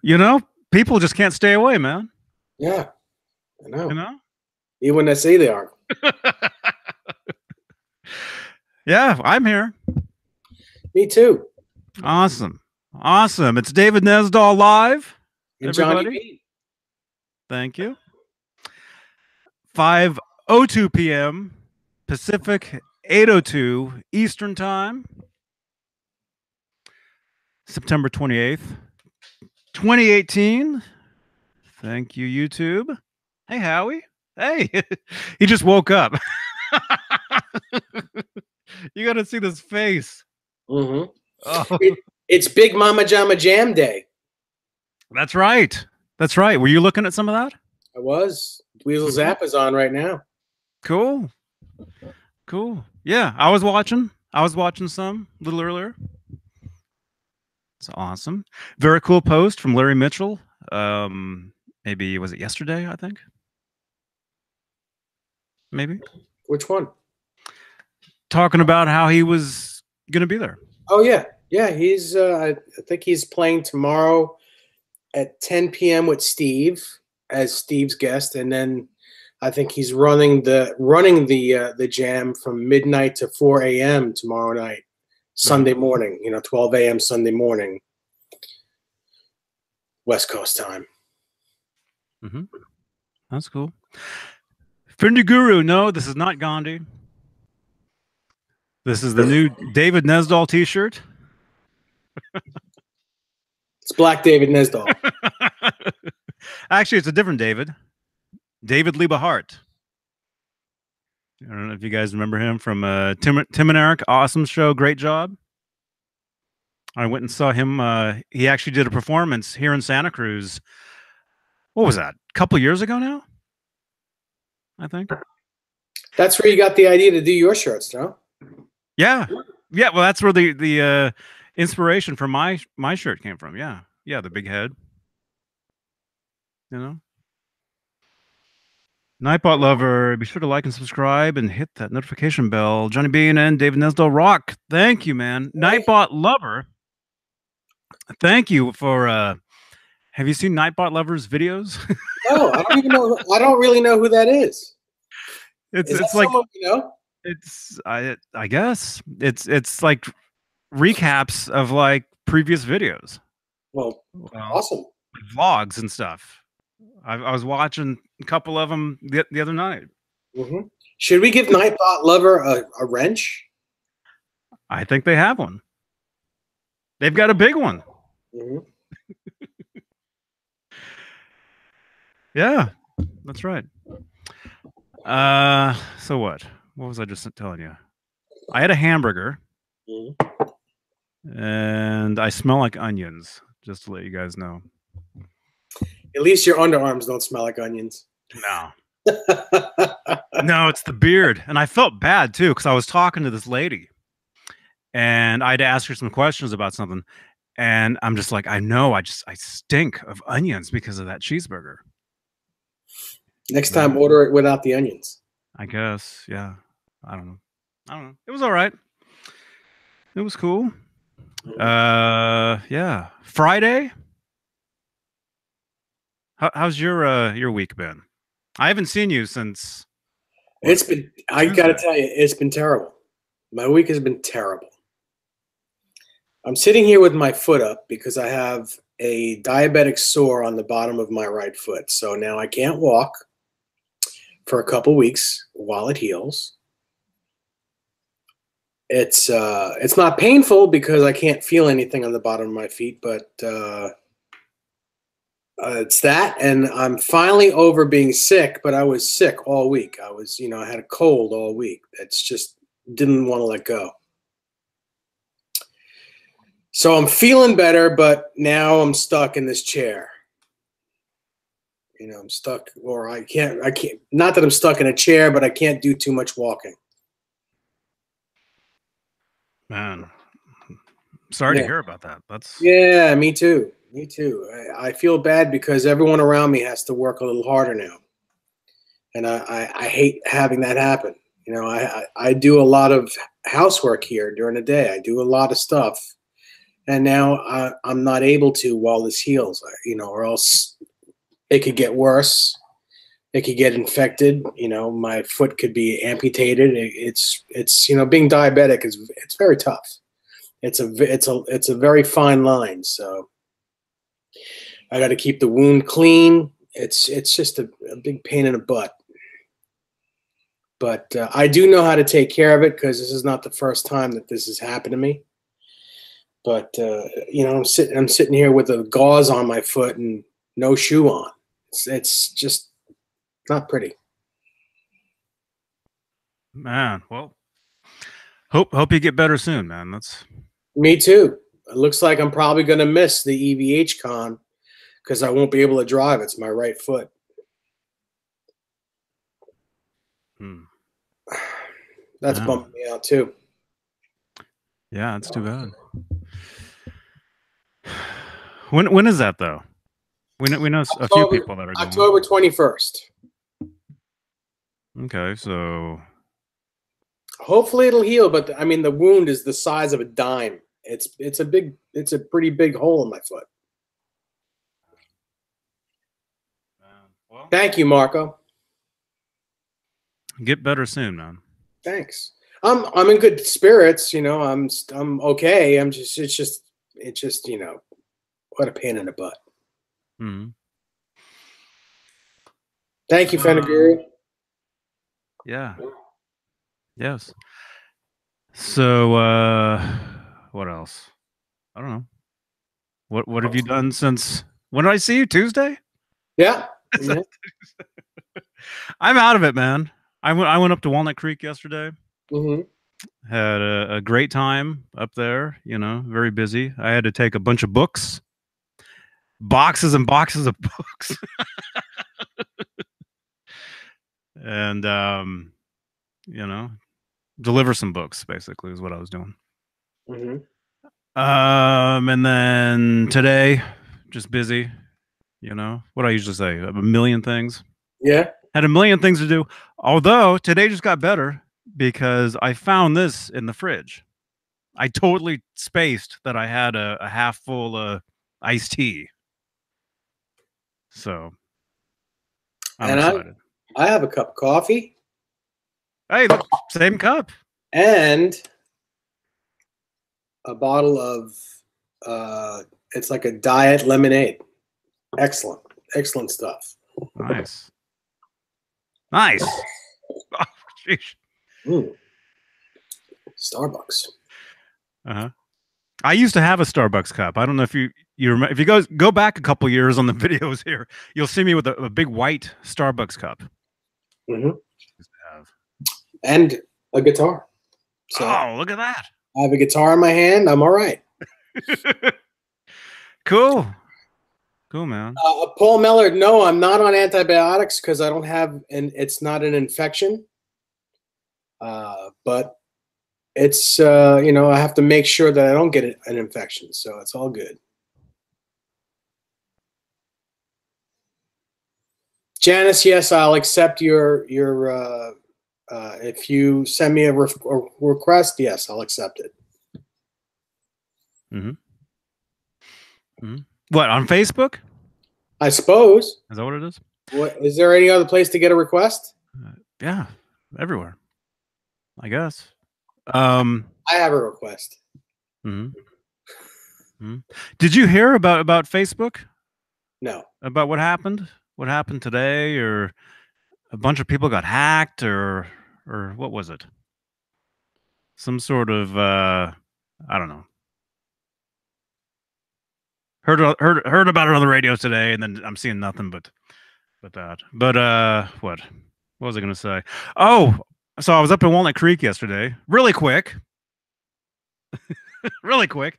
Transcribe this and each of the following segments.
You know, people just can't stay away, man. Yeah, I know. You know? Even when they say they are. Yeah, I'm here. Me too. Awesome. Awesome. It's David Nesdahl live. And everybody. Johnny Beane. Thank you. 5:02 p.m. Pacific, 8:02 Eastern Time. September 28th, 2018. Thank you, YouTube. Hey, Howie. Hey, he just woke up. You got to see this face. Mm-hmm. Oh. It's Big Mama Jama Jam Day. That's right. That's right. Were you looking at some of that? I was. Weasel Zap is on right now. Cool. Cool. Yeah, I was watching some a little earlier. It's awesome. Very cool post from Larry Mitchell. Maybe, was it yesterday, I think? Maybe. Which one? Talking about how he was going to be there. Oh, yeah. Yeah, he's, I think he's playing tomorrow at 10 p.m. with Steve as Steve's guest. And then I think he's running the jam from midnight to 4 a.m. tomorrow night, Sunday morning, 12 a.m. Sunday morning, West Coast time. Mm-hmm. That's cool. Fendi Guru, no, this is not Gandhi. This is the new David Nesdahl t-shirt. It's Black David Nesdahl. Actually, it's a different David. David Liebehart. I don't know if you guys remember him from Tim and Eric, awesome show, great job. I went and saw him. He actually did a performance here in Santa Cruz. What was that? A couple years ago now, I think. That's where you got the idea to do your shirts, no? Yeah. Yeah, well, that's where the inspiration for my shirt came from. Yeah. Yeah, the big head. Nightbot Lover, be sure to like and subscribe and hit that notification bell. Johnny Beane and David Nesdahl rock. Thank you, man. Nightbot Lover. Thank you for have you seen Nightbot Lover's videos? No, I don't even know. I don't really know who that is. It's like someone, it's I guess it's like recaps of like previous videos. Well, awesome. Vlogs and stuff. I was watching a couple of them the other night. Mm-hmm. Should we give Nightbot Lover a wrench? I think they have one. They've got a big one. Mm-hmm. Yeah, that's right. So what was I just telling you? I had a hamburger, and I smell like onions, just to let you guys know. At least your underarms don't smell like onions. No. No, it's the beard. And I felt bad, too, because I was talking to this lady, and I had to ask her some questions about something. And I'm just like, I know, I stink of onions because of that cheeseburger. Next time, order it without the onions. I guess, yeah. I don't know. It was all right. It was cool. Yeah. Friday. How's your week been? I haven't seen you since. It's been. I gotta tell you, it's been terrible. My week has been terrible. I'm sitting here with my foot up because I have a diabetic sore on the bottom of my right foot. So now I can't walk for a couple weeks while it heals. It's not painful because I can't feel anything on the bottom of my feet, but it's that, and I'm finally over being sick, but I was sick all week. I was, I had a cold all week. It's just didn't want to let go. So I'm feeling better, but now I'm stuck in this chair. I'm stuck, or I can't, not that I'm stuck in a chair, but I can't do too much walking. Man, sorry to hear about that. Yeah, me too. Me too. I feel bad because everyone around me has to work a little harder now. And I hate having that happen. I do a lot of housework here during the day. I do a lot of stuff. and now I'm not able to while this heals, or else it could get worse. It could get infected. My foot could be amputated. It's being diabetic it's very tough. It's a very fine line. So I got to keep the wound clean. It's just a big pain in the butt. But I do know how to take care of it, because this is not the first time that this has happened to me. But I'm sitting here with a gauze on my foot and no shoe on. It's just not pretty. Man, well, hope you get better soon, man. That's me too. It looks like I'm probably going to miss the EVH con because I won't be able to drive. It's my right foot. That's bumming me out too. Yeah, it's too bad. When is that though? We know a few people that are going. October 21st. Okay, so hopefully it'll heal, but I mean the wound is the size of a dime. It's a pretty big hole in my foot. Well, thank you, Marco. Get better soon, man. Thanks. I'm in good spirits, I'm okay. It's just what a pain in the butt. Thank you, Fenaguri. Yeah. Yes. So what else? I don't know. What have you done since when did I see you? Tuesday? Yeah. I'm out of it, man. I went up to Walnut Creek yesterday. Mm-hmm. Had a great time up there, very busy. I had to take a bunch of books, boxes and boxes of books. And, deliver some books, basically, is what I was doing. Mm-hmm. And then today, just busy, what I usually say, a million things. Yeah. Had a million things to do. Although today just got better because I found this in the fridge. I totally spaced that I had a half full iced tea. So I'm excited. I have a cup of coffee. Hey, look, same cup. And a bottle of it's like a diet lemonade. Excellent. Excellent stuff. Nice. Nice. Oh, jeez. Starbucks. Uh-huh. I used to have a Starbucks cup. I don't know if you remember. If you guys go back a couple years on the videos here, you'll see me with a big white Starbucks cup. Mm-hmm. And a guitar. So, oh, look at that. I have a guitar in my hand. I'm all right. Cool. Cool, man. Paul Mellard, no, I'm not on antibiotics because I don't have, it's not an infection. But it's, I have to make sure that I don't get an infection. So it's all good. Janice, yes, I'll accept your if you send me a request, yes, I'll accept it. Mm-hmm. Mm-hmm. What, on Facebook? I suppose. Is that what it is? What, is there any other place to get a request? Yeah, everywhere, I guess. I have a request. Mm-hmm. Mm-hmm. Did you hear about Facebook? No. About what happened? What happened today? Or a bunch of people got hacked, or what was it? Some sort of I don't know. Heard about it on the radio today, and then I'm seeing nothing but that. But what was I gonna say? Oh, so I was up in Walnut Creek yesterday. Really quick. Really quick.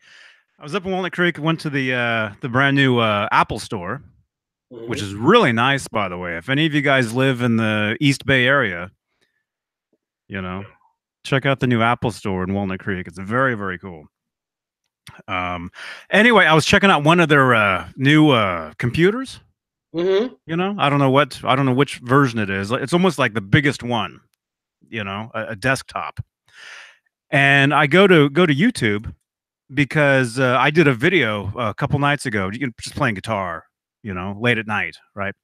I was up in Walnut Creek, went to the brand new Apple store, which is really nice, by the way. If any of you guys live in the East Bay area, check out the new Apple store in Walnut Creek. It's very, very cool. Anyway, I was checking out one of their new computers. Mm-hmm. I don't know which version it is. It's almost like the biggest one, a desktop. And I go to YouTube, because I did a video a couple nights ago, just playing guitar, you know, late at night, right?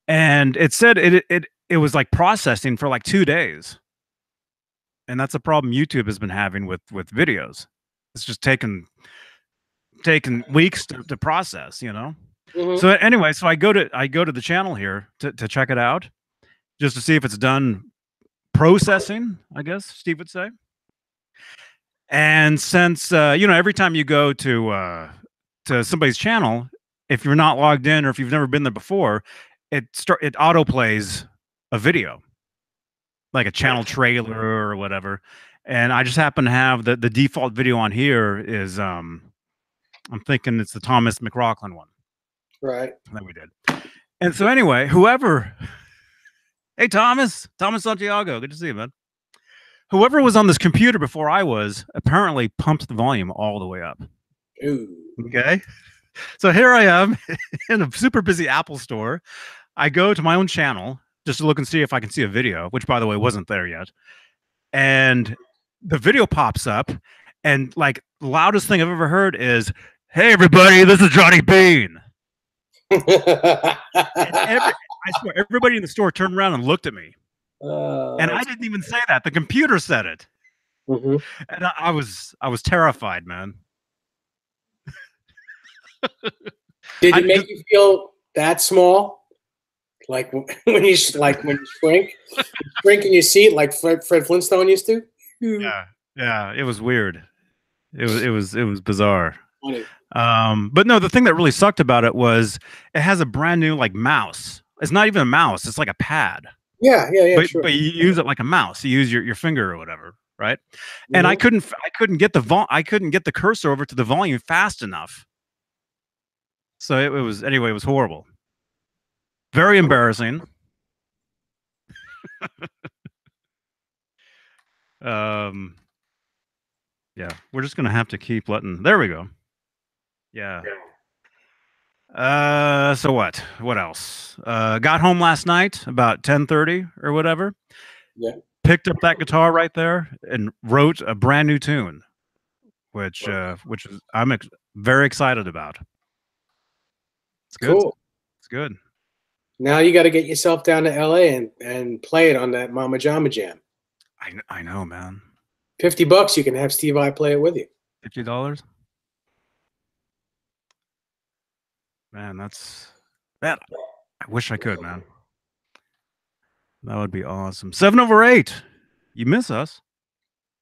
And it said it was like processing for like 2 days, and that's a problem YouTube has been having with videos. It's just taken weeks to process, you know. Mhm. So anyway, so I go to the channel here to check it out, just to see if it's done processing, I guess Steve would say. And since you know, every time you go to somebody's channel, if you're not logged in or if you've never been there before, it auto plays a video, like a channel trailer or whatever. And I just happen to have the default video on here is I'm thinking it's the Thomas McLaughlin one. Right. That we did. And so anyway, whoever, hey Thomas Santiago, good to see you, man. Whoever was on this computer before I was apparently pumped the volume all the way up. Ooh. Okay. So here I am in a super busy Apple store. I go to my own channel just to look and see if I can see a video, which by the way wasn't there yet. And the video pops up, and like the loudest thing I've ever heard is, "Hey everybody, this is Johnny Beane." I swear, everybody in the store turned around and looked at me. And I didn't even say that. The computer said it. Mhm. And I was terrified, man. Did it make you feel that small? Like when you shrink in your seat, like Fred Flintstone used to. Yeah, it was weird. It was bizarre. Funny. But no, the thing that really sucked about it was it has a brand new like mouse. It's not even a mouse; it's like a pad. Yeah, sure. But you use it like a mouse. You use your finger or whatever, right? And I couldn't get the cursor over to the volume fast enough. So it was anyway. It was horrible. Very embarrassing. Yeah, we're just gonna have to keep letting. There we go. Yeah. So what? What else? Got home last night about 10:30 or whatever. Yeah. Picked up that guitar right there and wrote a brand new tune, which is I'm very excited about. It's good. Cool. It's good. Now you got to get yourself down to LA and play it on that Mama Jama Jam. I know, man. $50, you can have Steve I play it with you. $50. Man, that. I wish I could, man. That would be awesome. 7 over 8. You miss us.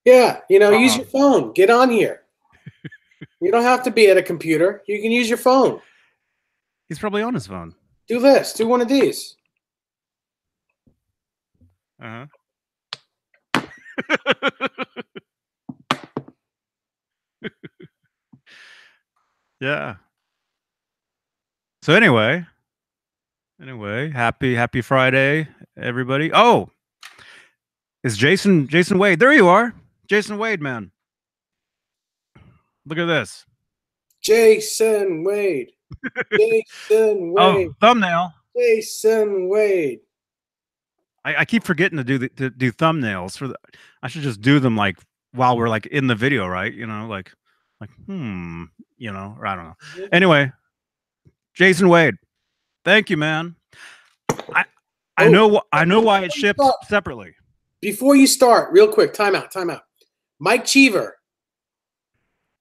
Yeah, you know, use your phone. Get on here. You don't have to be at a computer. You can use your phone. He's probably on his phone. Do this. Do one of these. Uh-huh. Yeah. So anyway, happy Friday, everybody. Oh, is Jason Wade? There you are, Jason Wade, man. Look at this. Jason Wade. Jason Wade. Oh, thumbnail. Jason Wade. I keep forgetting to do thumbnails for the. I should just do them like while we're like in the video, right? You know, like you know, or I don't know. Anyway, Jason Wade, thank you, man. I know why it shipped separately. Before you start, real quick, time out. Mike Cheever,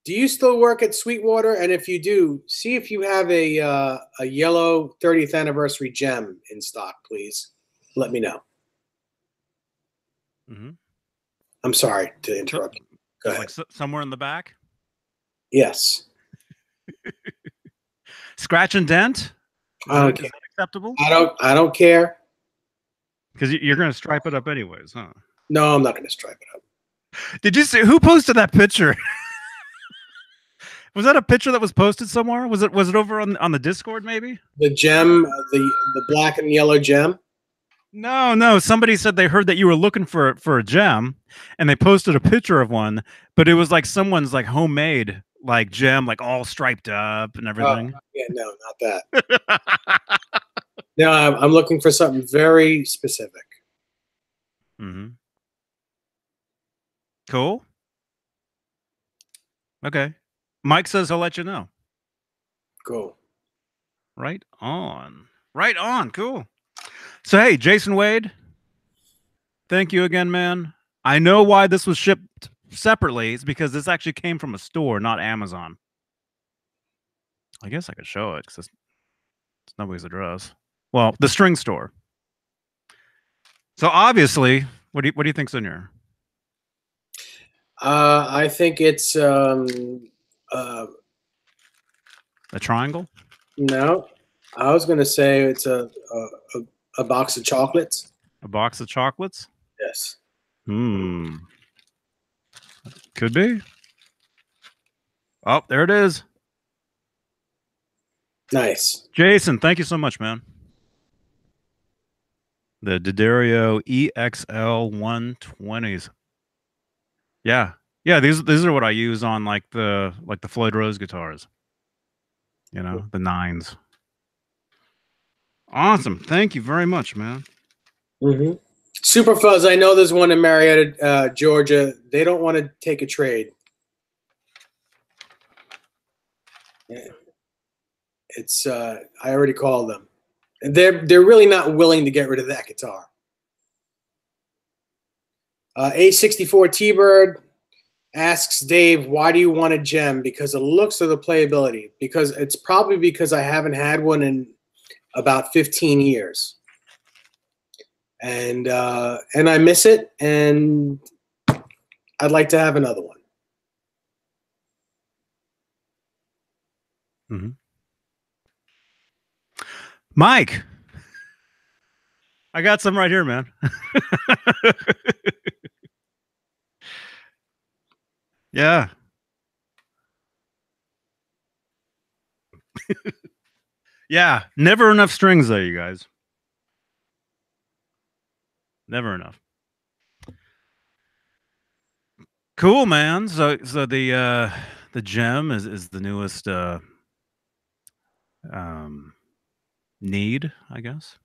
do you still work at Sweetwater? And if you do, see if you have a yellow 30th anniversary gem in stock, please. Let me know. Mm-hmm. I'm sorry to interrupt you. Go ahead. Like somewhere in the back? Yes. Scratch and dent? Is that acceptable? I don't care. Because you're going to stripe it up anyways, huh? No, I'm not going to stripe it up. Did you see who posted that picture? Was that a picture that was posted somewhere? Was it over on the Discord maybe? The gem, the black and yellow gem? No. Somebody said they heard that you were looking for a gem, and they posted a picture of one, but it was like someone's like homemade like gem, like all striped up and everything. Yeah, no, not that. No, I'm looking for something very specific. Mm-hmm. Cool. Okay. Mike says he'll let you know. Cool. Right on. Right on. Cool. So, hey, Jason Wade, thank you again, man. I know why this was shipped separately. It's because this actually came from a store, not Amazon. I guess I could show it because it's nobody's address. Well, the string store. So obviously, what do you think's in here? I think it's A triangle? no. I was gonna say it's a box of chocolates. A box of chocolates? Yes. Hmm. Could be. Oh, there it is. Nice. Jason, thank you so much, man. The Daddario EXL 120s. Yeah. Yeah, these are what I use on like the Floyd Rose guitars. You know, the 9s. Awesome. Thank you very much, man. Mm-hmm. Super Fuzz, I know there's one in Marietta, Georgia. They don't want to take a trade. It's I already called them. And they're really not willing to get rid of that guitar. A64 T-Bird asks Dave, why do you want a gem? Because of the looks or the playability? Because it's probably because I haven't had one in about 15 years. And I miss it, and I'd like to have another one. Mm-hmm. Mike, I got some right here, man. Yeah. Yeah. Never enough strings, though, you guys. Never enough. Cool, man. So the gem is the newest need, I guess.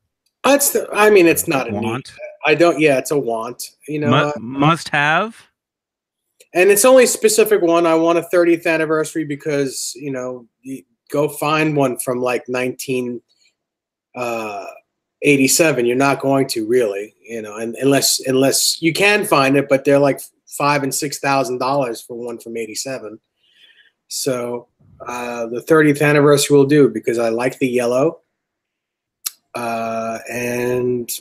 I mean, it's not a want. Need. Yeah, it's a want. You know, must have. And it's only a specific one. I want a 30th anniversary because, you know, you go find one from like 1987. You're not going to really, you know, and unless you can find it, but they're like $5,000 and $6,000 for one from '87. So the 30th anniversary will do because I like the yellow, and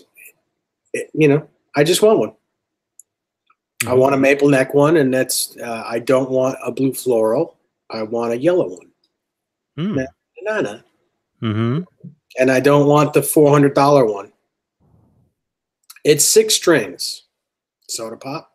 you know, I just want one. I want a maple neck one, and that's I don't want a blue floral. I want a yellow one. Banana. Mm-hmm. And I don't want the $400 one. It's 6 strings. Soda pop.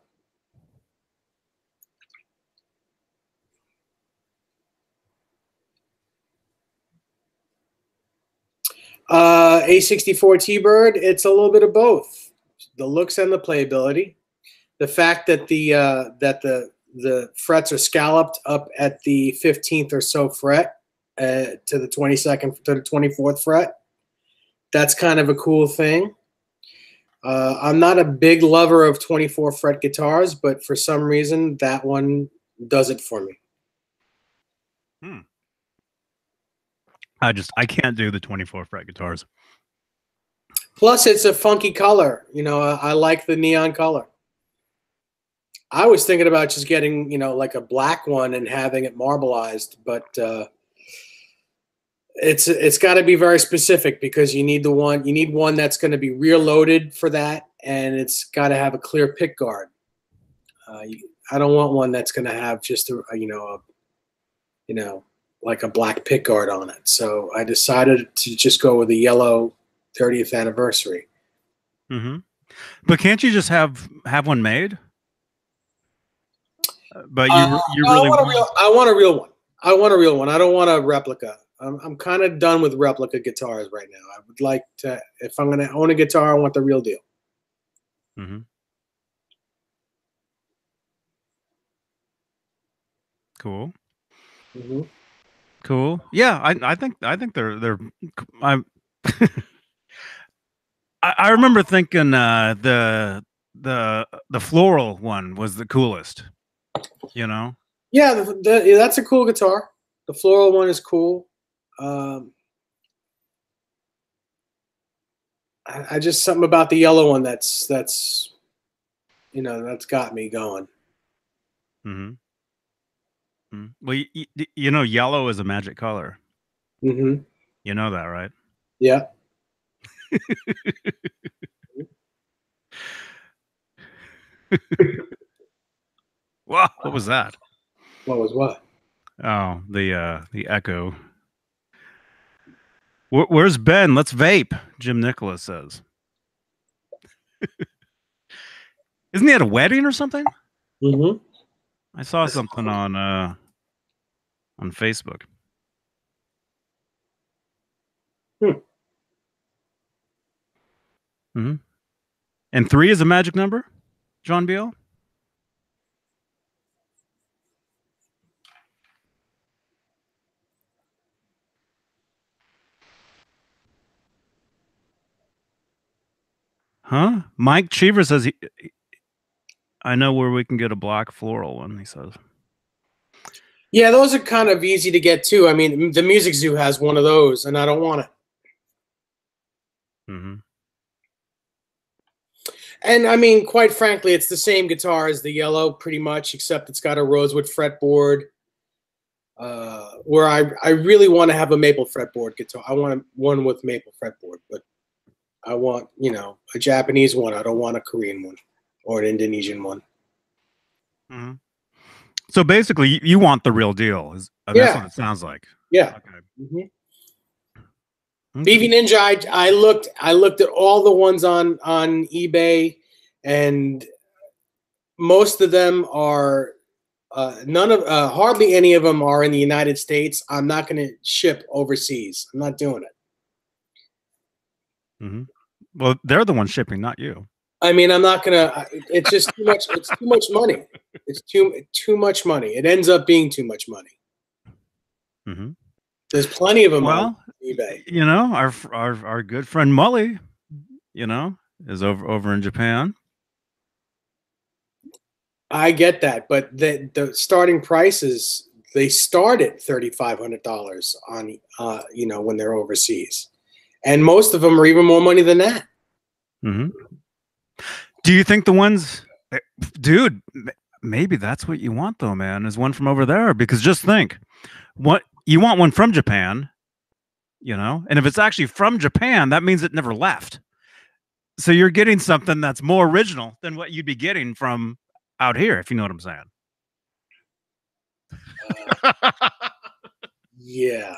A64 T-Bird, it's a little bit of both. The looks and the playability. The fact that the frets are scalloped up at the 15th or so fret to the 22nd to the 24th fret. That's kind of a cool thing. I'm not a big lover of 24 fret guitars, but for some reason that one does it for me. I can't do the 24 fret guitars. Plus, it's a funky color. You know, I like the neon color. I was thinking about just getting, you know, like a black one and having it marbleized, but it's got to be very specific because you need one that's going to be rear loaded for that, and it's got to have a clear pick guard. I don't want one that's going to have just like a black pick guard on it. So I decided to just go with a yellow 30th anniversary. Mm-hmm. But can't you just have one made? But you really I want a real one. I want a real one. I don't want a replica. I'm kind of done with replica guitars right now. I would like to, if I'm going to own a guitar, I want the real deal. Mm-hmm. Cool. Mm-hmm. Cool. Yeah, I think they're I remember thinking the floral one was the coolest. You know? Yeah, that's a cool guitar. The floral one is cool. I just something about the yellow one that's you know, that's got me going. Mm-hmm. Well, you know, yellow is a magic color. Mm-hmm. You know that, right? Yeah. Wow, what was that? What was what? Oh, the echo. Where's Ben? Let's vape, Jim Nicholas says. Isn't he at a wedding or something? Mm-hmm. I saw something on Facebook. Mm-hmm. And 3 is a magic number, John Beale? Huh? Mike Cheever says I know where we can get a black floral one, he says. Yeah, those are kind of easy to get too. I mean, the Music Zoo has one of those, and I don't want it. Mm-hmm. And I mean, quite frankly, it's the same guitar as the yellow, pretty much, except it's got a rosewood fretboard. Where I really want to have a maple fretboard guitar. I want one with maple fretboard, but I want, you know, a Japanese one. I don't want a Korean one or an Indonesian one. Mm-hmm. So basically, you want the real deal. That's what it sounds like. Yeah. Okay. Mm-hmm. BV Ninja, I looked at all the ones on eBay, and most of them are hardly any of them are in the United States. I'm not going to ship overseas. I'm not doing it. Mm-hmm. Well, they're the ones shipping, not you. I mean, I'm not gonna. It's just too much. It's too much money. It's too much money. It ends up being too much money. Mm-hmm. There's plenty of them on eBay. You know, our good friend MULLY, you know, is over in Japan. I get that, but the starting prices, they start at $3,500 on you know, when they're overseas, and most of them are even more money than that. Mm-hmm. Do you think the ones, dude? Maybe that's what you want, though, man. Is one from over there? Because just think, what you want one from Japan, you know, and if it's actually from Japan, that means it never left. So you're getting something that's more original than what you'd be getting from out here, if you know what I'm saying. Yeah.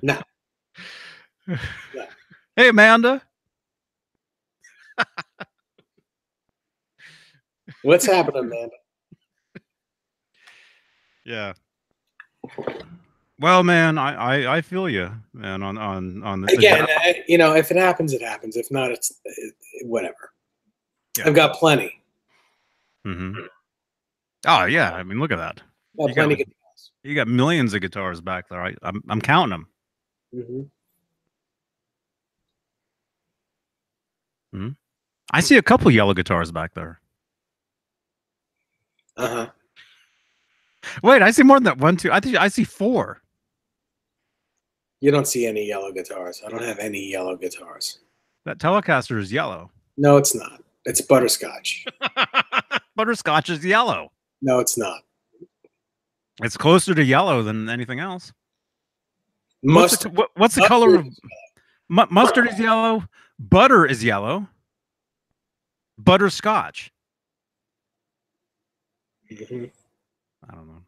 No. Hey, Amanda. What's happening, Amanda? Yeah. Well, man, I feel you, man. On the again, you know, if it happens, it happens. If not, it's whatever. Yeah. I've got plenty. Mm-hmm. Oh yeah, I mean, look at that. You got millions of guitars back there. I'm counting them. Mm-hmm. Mm-hmm. I see a couple yellow guitars back there. Uh-huh. Wait, I see more than that. 1, 2. I think I see 4. You don't see any yellow guitars. I don't have any yellow guitars. That Telecaster is yellow. No, it's not. It's butterscotch. Butterscotch is yellow. No, it's not. It's closer to yellow than anything else. Mustard. What's the color of mustard? Is yellow. Butter is yellow. Butterscotch. Mm-hmm. I don't know.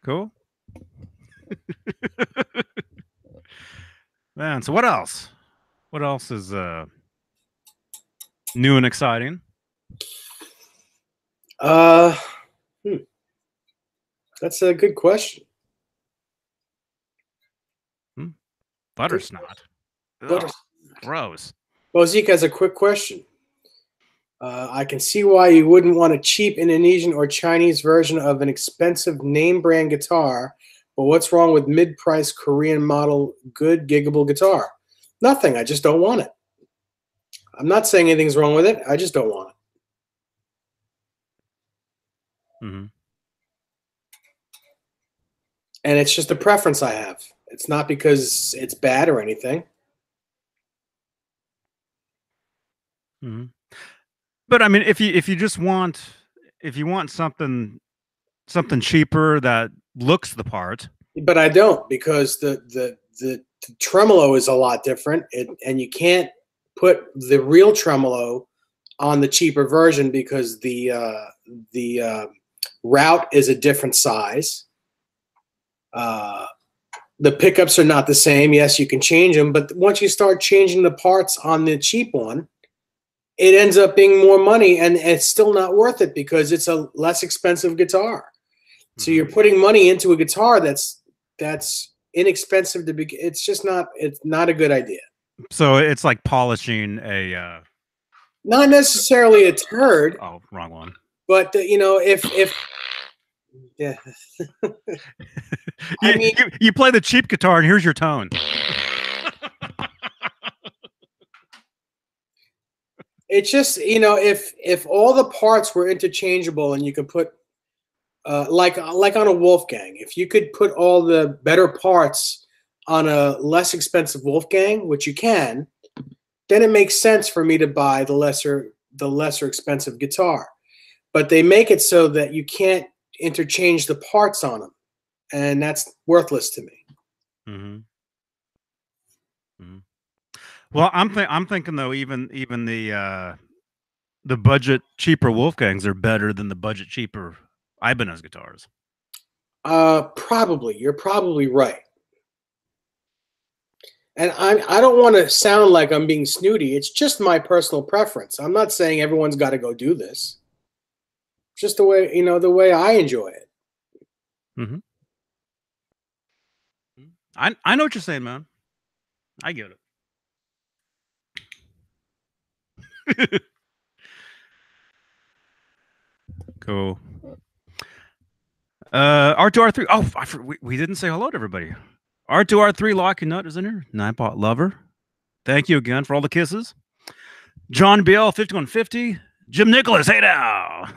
Cool. Man, so what else? What else is new and exciting? That's a good question. Butter snot. Gross. Well, Zeke has a quick question. I can see why you wouldn't want a cheap Indonesian or Chinese version of an expensive name brand guitar, but what's wrong with mid-price Korean model good giggable guitar? Nothing. I just don't want it. I'm not saying anything's wrong with it. I just don't want it. Mm-hmm. And it's just a preference I have. It's not because it's bad or anything. Mm-hmm. But I mean, if you just want, if you want something cheaper that looks the part. But I don't, because the tremolo is a lot different, and you can't put the real tremolo on the cheaper version because the route is a different size. The pickups are not the same. Yes, you can change them, but once you start changing the parts on the cheap one, it ends up being more money, and it's still not worth it because it's a less expensive guitar. So you're putting money into a guitar that's inexpensive to be. It's just not. It's not a good idea. So it's like polishing a. Not necessarily a turd. Oh, wrong one. But you know, if yeah. I mean, you play the cheap guitar, and here's your tone. It's just, you know, if all the parts were interchangeable and you could put like on a Wolfgang, if you could put all the better parts on a less expensive Wolfgang, which you can, then it makes sense for me to buy the lesser expensive guitar. But they make it so that you can't interchange the parts on them, and that's worthless to me. Mm-hmm. Mm-hmm. Well, I'm thinking though, even the budget cheaper Wolfgangs are better than the budget cheaper Ibanez guitars. Probably. You're probably right. And I don't want to sound like I'm being snooty. It's just my personal preference. I'm not saying everyone's got to go do this. Just the way, you know, the way I enjoy it. Mm-hmm. I know what you're saying, man. I get it. Cool. R2R3. Oh, we didn't say hello to everybody. R2R3 Lock and Nut is in here. Nightbot Lover. Thank you again for all the kisses. John BL 5150. Jim Nicholas. Hey now.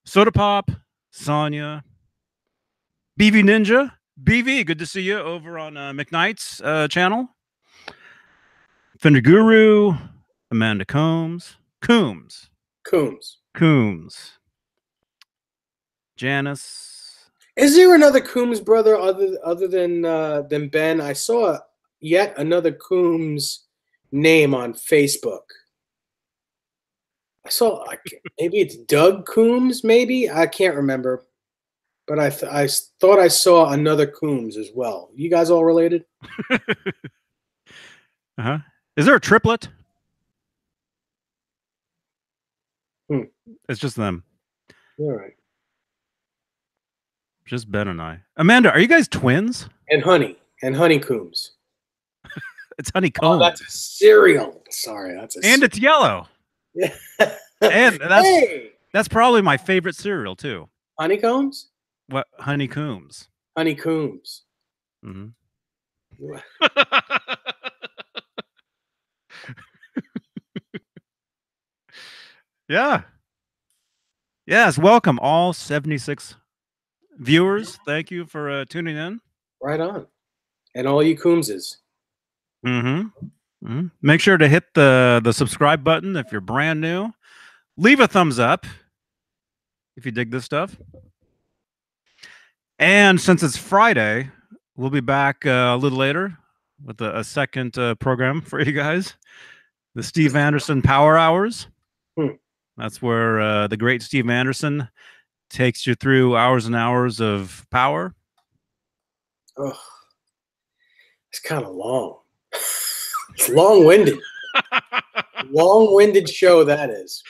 Soda Pop. Sonia. BV Ninja. BV, good to see you over on McKnight's channel. Fender Guru. Amanda Coombs. Coombs. Janice. Is there another Coombs brother other than Ben? I saw yet another Coombs name on Facebook. I saw, like, maybe it's Doug Coombs. Maybe I can't remember, but I thought I saw another Coombs as well. You guys all related? Is there a triplet? It's just them. All right. Just Ben and I. Amanda, are you guys twins? And Honey Coombs. It's Honeycomb. Oh, that's a cereal. Sorry, that's a. And it's yellow. Yeah. And that's probably my favorite cereal too. Honeycombs? What? Honeycombs. Honeycombs. Mm-hmm. Yeah. Yes, welcome all 76 viewers. Thank you for tuning in. Right on. And all you Coombses. Mm-hmm. Mm-hmm. Make sure to hit the subscribe button if you're brand new. Leave a thumbs up if you dig this stuff. And since it's Friday, we'll be back a little later with a second program for you guys. The Steve Anderson Power Hours. That's where the great Steve Anderson takes you through hours and hours of power. Oh, it's kind of long. It's long-winded. Long-winded show that is.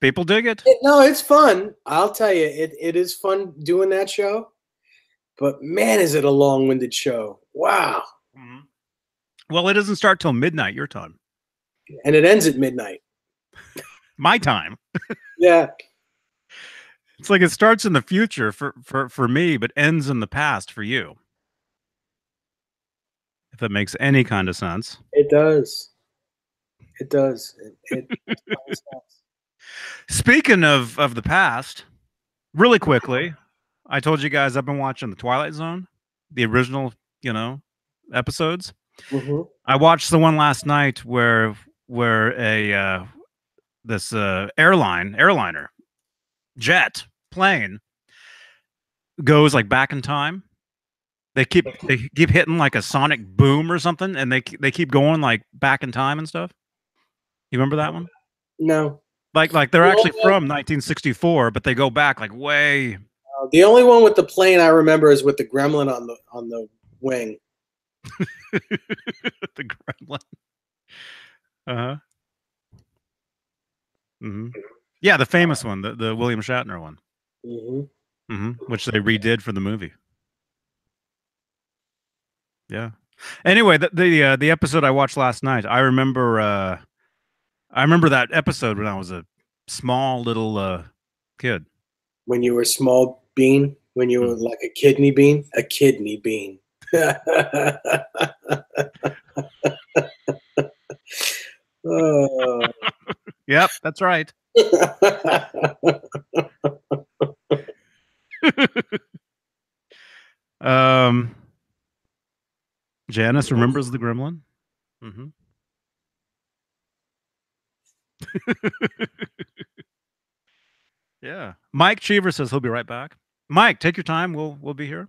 People dig it. No, it's fun. I'll tell you, it is fun doing that show. But man, is it a long-winded show. Wow. Mm-hmm. Well, it doesn't start till midnight your time. And it ends at midnight. My time. Yeah. It's like it starts in the future for me, but ends in the past for you. if that makes any kind of sense. It does. It does. It makes sense. Speaking of the past, really quickly, I told you guys I've been watching The Twilight Zone, the original, episodes. Mm-hmm. I watched the one last night where a this airliner jet plane goes like back in time. They keep hitting like a sonic boom or something, and they keep going like back in time and stuff. You remember that one? No. Like they're actually from 1964, but they go back like way. The only one with the plane I remember is with the gremlin on the wing. The gremlin. Uh-huh. Mm-hmm. Yeah, the famous one, the William Shatner one. Mm-hmm. Mm-hmm. Which they redid for the movie. Yeah. Anyway, the episode I watched last night, I remember that episode when I was a small little kid. When you were small bean, when you were like a kidney bean. Oh. Yep, that's right. Janice remembers the gremlin. Mm-hmm. Yeah. Mike Cheever says he'll be right back. Mike, take your time. We'll be here.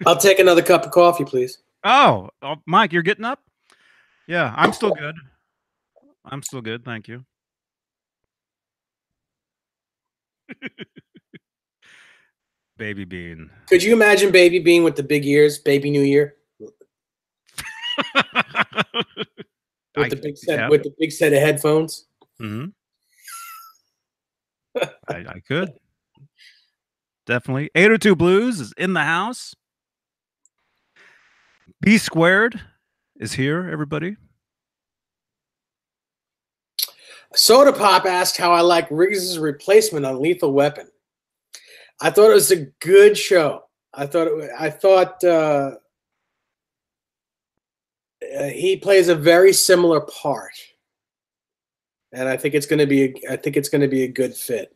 I'll take another cup of coffee, please. Oh, Mike, you're getting up? Yeah, I'm still good. I'm still good. Thank you. Baby Beane. Could you imagine Baby Beane with the big ears, Baby New Year? With the big set of headphones. Mm-hmm. I could. Definitely. 802 Blues is in the house. BSquared is here, everybody. Soda Pop asked how I like Riggs' replacement on Lethal Weapon. I thought it was a good show. I thought he plays a very similar part, and I think it's going to be a good fit.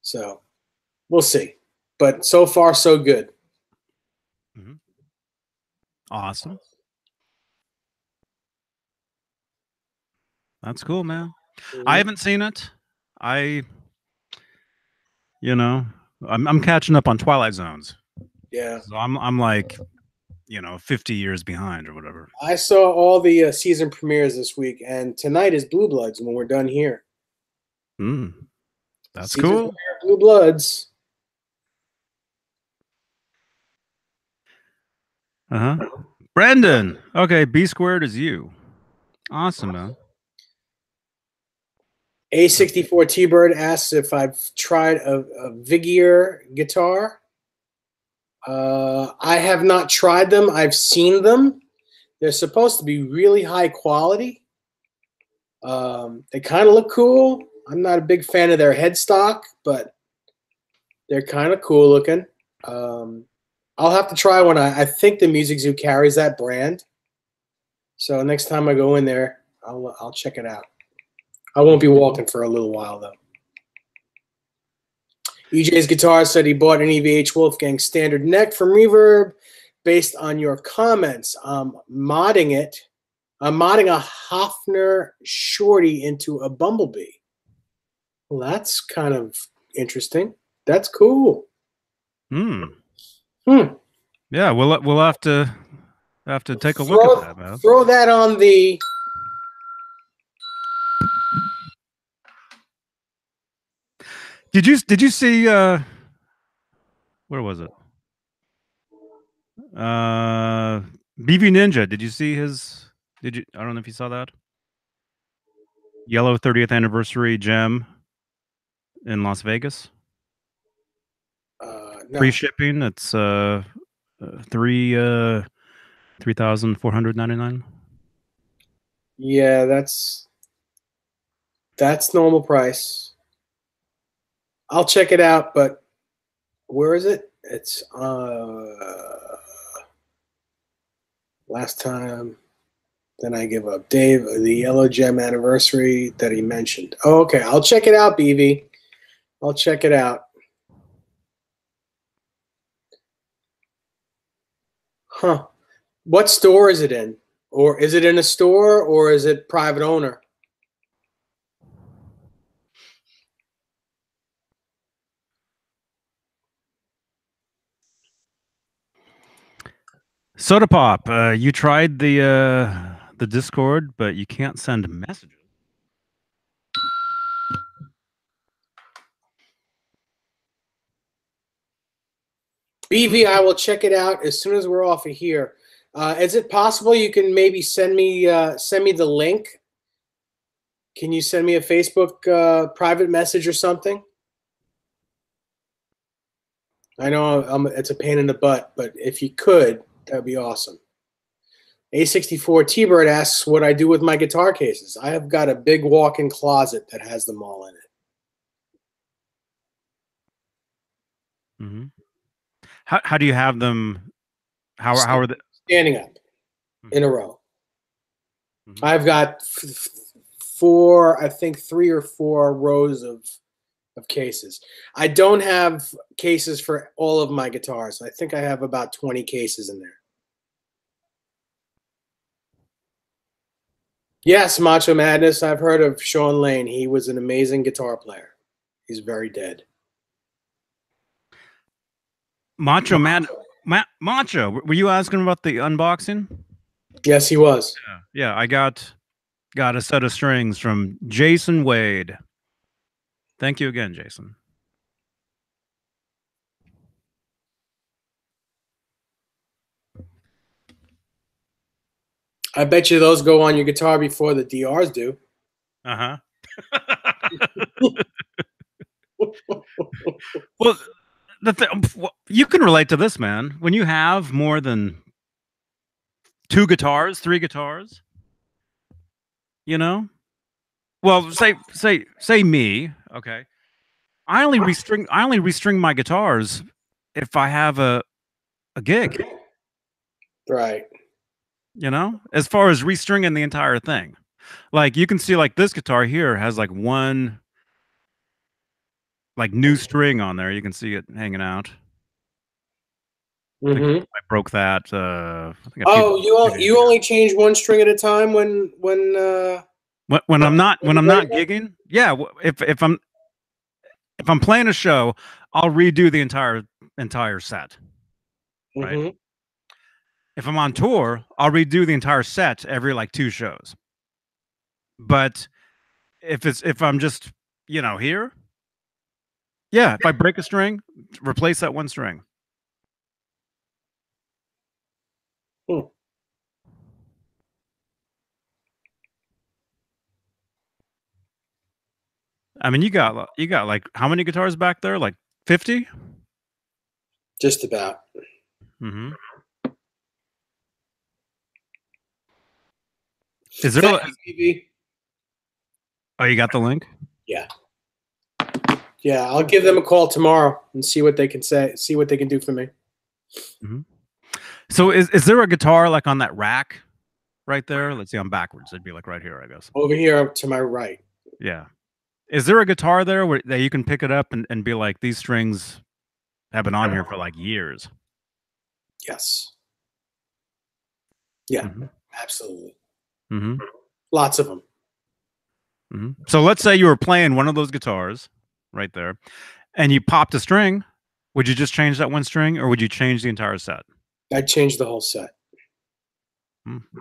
So we'll see, but so far so good. Mm-hmm. Awesome. That's cool, man. Mm-hmm. I haven't seen it. I'm catching up on Twilight Zones. Yeah. So I'm like, 50 years behind or whatever. I saw all the season premieres this week, and tonight is Blue Bloods when we're done here. That's season cool. Blue Bloods. Uh-huh. Brendan. Okay, BSquared is you. Awesome, man. A64 T-Bird asks if I've tried a GEAR guitar. I have not tried them. I've seen them. They're supposed to be really high quality. They kind of look cool. I'm not a big fan of their headstock, but they're kind of cool looking. I'll have to try one. I think the Music Zoo carries that brand. So next time I go in there, I'll check it out. I won't be walking for a little while, though. EJ's Guitar said he bought an EVH Wolfgang standard neck from Reverb based on your comments. Modding it. I'm modding a Hofner Shorty into a Bumblebee. Well, that's kind of interesting. That's cool. Yeah, we'll have to take a look at that, man. Throw that on the. Did you see where was it? BV Ninja. Did you see his? I don't know if you saw that. Yellow 30th anniversary gem in Las Vegas. No. Free shipping. It's $3,499. Yeah, that's normal price. I'll check it out, but where is it? It's last time. Then I give up. Dave, the Yellow Gem anniversary that he mentioned. Oh, okay. I'll check it out, BV. I'll check it out. Huh. What store is it in? Or is it in a store or is it private owner? Soda Pop, you tried the Discord, but you can't send messages. BV, I will check it out as soon as we're off of here. Is it possible you can maybe send me the link? Can you send me a Facebook private message or something? I know it's a pain in the butt, but if you could, that'd be awesome. A64 T-Bird asks what I do with my guitar cases. I have got a big walk-in closet that has them all in it. Mm-hmm. How do you have them? How are they standing up in a row? Mm-hmm. I've got four, I think 3 or 4 rows of cases. I don't have cases for all of my guitars. I think I have about 20 cases in there. Yes, Macho Madness. I've heard of Sean Lane. He was an amazing guitar player. He's very dead. Macho Macho, were you asking about the unboxing? Yes, he was. Yeah, I got a set of strings from Jason Wade. Thank you again, Jason. I bet you those go on your guitar before the DRs do. Uh-huh. Well, you can relate to this, man. When you have more than 2 guitars, 3 guitars, you know? Well, say me, okay? I only restring my guitars if I have a gig. Right. You know? As far as restringing the entire thing. Like you can see like this guitar here has like one like new string on there. You can see it hanging out. Mm-hmm. I broke that. I think you only change one string at a time when I'm not gigging. Yeah, if I'm playing a show, I'll redo the entire set. Right. Mm-hmm. If I'm on tour, I'll redo the entire set every like 2 shows. But if I'm just here, yeah, if I break a string, replace that one string. I mean, you got like how many guitars back there? Like 50? Just about. Mm-hmm. Is there Oh, you got the link? Yeah. Yeah, I'll give them a call tomorrow and see what they can say, see what they can do for me. Mm-hmm. So is there a guitar like on that rack right there? Let's see, I'm backwards. It'd be like right here, I guess. Over here to my right. Yeah. Is there a guitar there that you can pick it up and be like, these strings have been on here for like years? Yes. Yeah, mm-hmm. Absolutely. Mm-hmm. Lots of them. Mm-hmm. So let's say you were playing one of those guitars right there and you popped a string. Would you just change that one string or would you change the entire set? I'd change the whole set. Mm-hmm.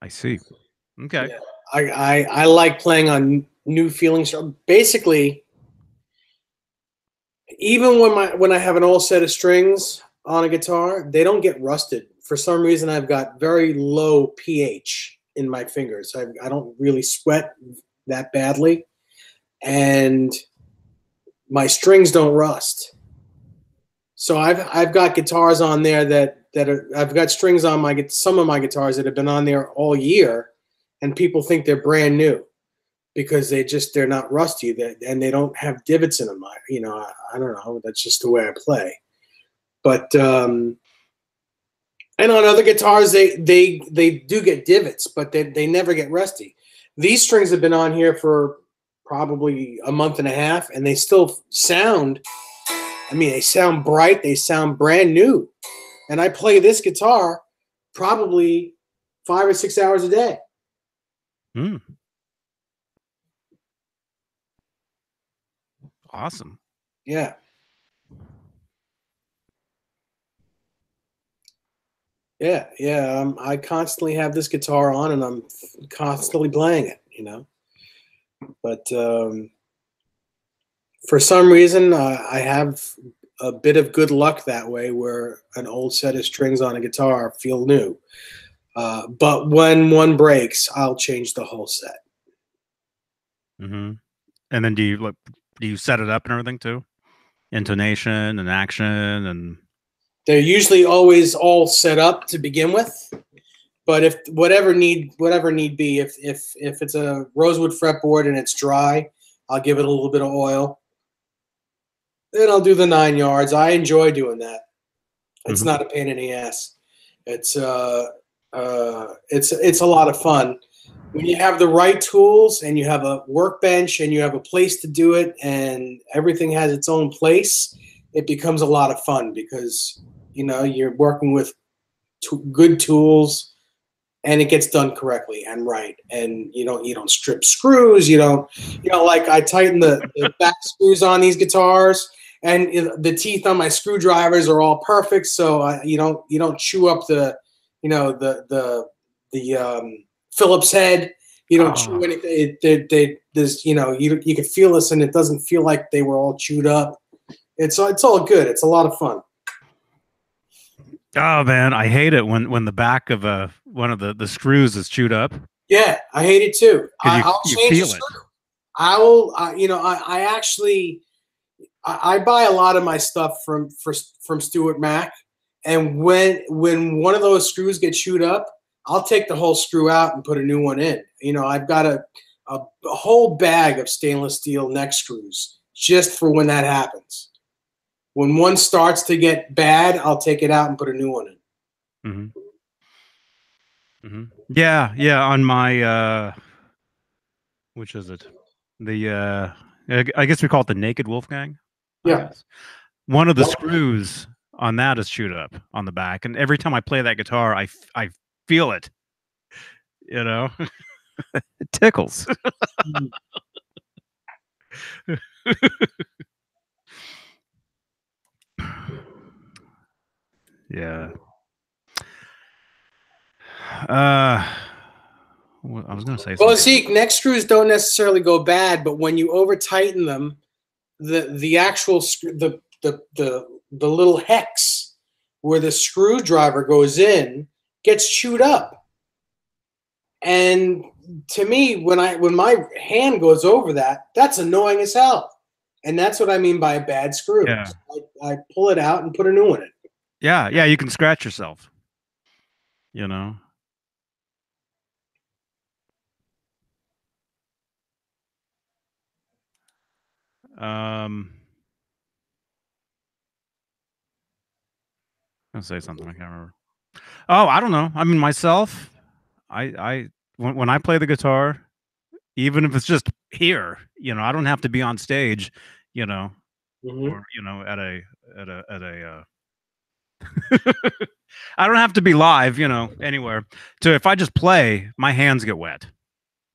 I see. Okay. Yeah. I like playing on new feelings. Basically, even when I have an old set of strings on a guitar, they don't get rusted. For some reason, I've got very low pH in my fingers. I don't really sweat that badly, and my strings don't rust. So I've got guitars on there that I've got strings on some of my guitars that have been on there all year. And people think they're brand new. because they're not rusty, and they don't have divots in them. I don't know. That's just the way I play. But and on other guitars, they do get divots, but they never get rusty. These strings have been on here for probably a month and a half, and they still sound. I mean, they sound bright. They sound brand new. And I play this guitar probably 5 or 6 hours a day. Mm. Awesome. Yeah. Yeah. I constantly have this guitar on, and I'm constantly playing it, But for some reason, I have a bit of good luck that way, where an old set of strings on a guitar feel new. But when one breaks, I'll change the whole set. Mm-hmm. And then do you set it up and everything too? Intonation and action, and they're usually always all set up to begin with. But if whatever need be, if it's a rosewood fretboard and it's dry, I'll give it a little bit of oil. Then I'll do the 9 yards. I enjoy doing that. It's not a pain in the ass. It's a lot of fun when you have the right tools and you have a workbench and you have a place to do it and everything has its own place. It becomes a lot of fun because you're working with good tools. And it gets done correctly and right, and you don't strip screws. Like I tighten the back screws on these guitars, and the teeth on my screwdrivers are all perfect. So you don't chew up the Phillips head. You don't chew anything. There's you can feel this, and it doesn't feel like they were all chewed up. It's all good. It's a lot of fun. Oh man, I hate it when the back of one of the screws is chewed up. Yeah, I hate it too. I'll change feel the screw. I will. I actually buy a lot of my stuff from Stuart Mac, and when one of those screws gets chewed up, I'll take the whole screw out and put a new one in. I've got a whole bag of stainless steel neck screws just for when that happens. When one starts to get bad, I'll take it out and put a new one in. Yeah. On my which is it? The I guess we call it the Naked Wolfgang. Yeah. One of the screws on that is chewed up on the back, and every time I play that guitar, I feel it. It tickles. Yeah. I was going to say something. Well, see, neck screws don't necessarily go bad, but when you over tighten them, the actual the little hex where the screwdriver goes in gets chewed up. And to me, when my hand goes over that, that's annoying as hell. And that's what I mean by a bad screw. Yeah. So I pull it out and put a new one in. Yeah, you can scratch yourself. I'll say something I can't remember. Oh, I don't know. I mean, myself, when I play the guitar, even if it's just here, I don't have to be on stage, or at a I don't have to be live, anywhere. So if I just play, my hands get wet.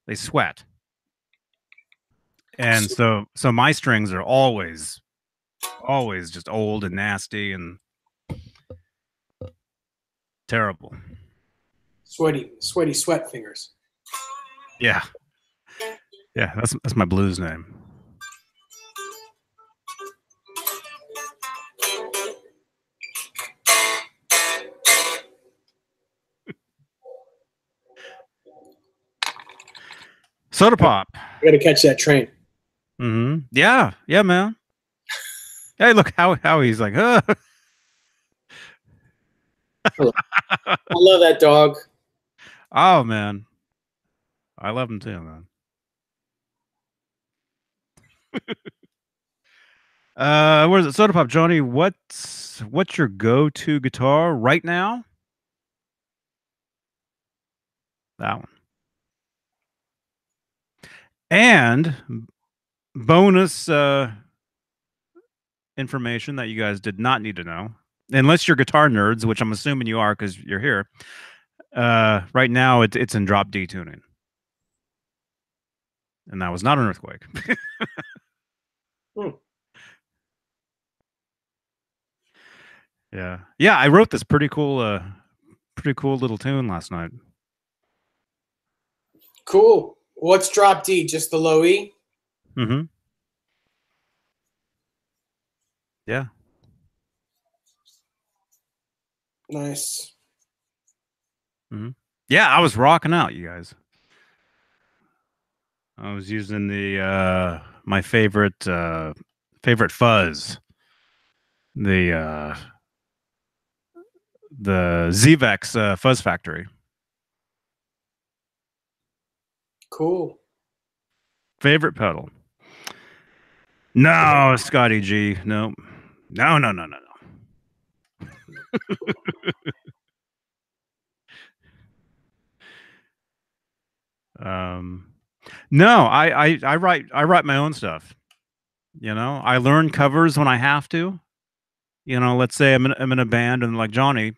They sweat. And so my strings are always just old and nasty and terrible. Sweaty sweat fingers. Yeah. Yeah, that's my blues name. Soda pop. I got to catch that train. Yeah, man. Hey, look how he's like, I love that dog. Oh man, I love him too, man. Where's it? Soda Pop Johnny, what's your go-to guitar right now? That one. And bonus information that you guys did not need to know, unless you're guitar nerds, which I'm assuming you are because you're here. Right now, it's in drop D tuning, and that was not an earthquake. Yeah, yeah. I wrote this pretty cool little tune last night. Cool. What's drop D? Just the low E? Mm-hmm. Yeah. Nice. Mm-hmm. Yeah, I was rocking out, you guys. I was using the my favorite fuzz, the ZVEX Fuzz Factory. Cool. Favorite pedal? No, Scotty G. No. No. No, I write my own stuff. You know, I learn covers when I have to. You know, let's say I'm in a band and like Johnny,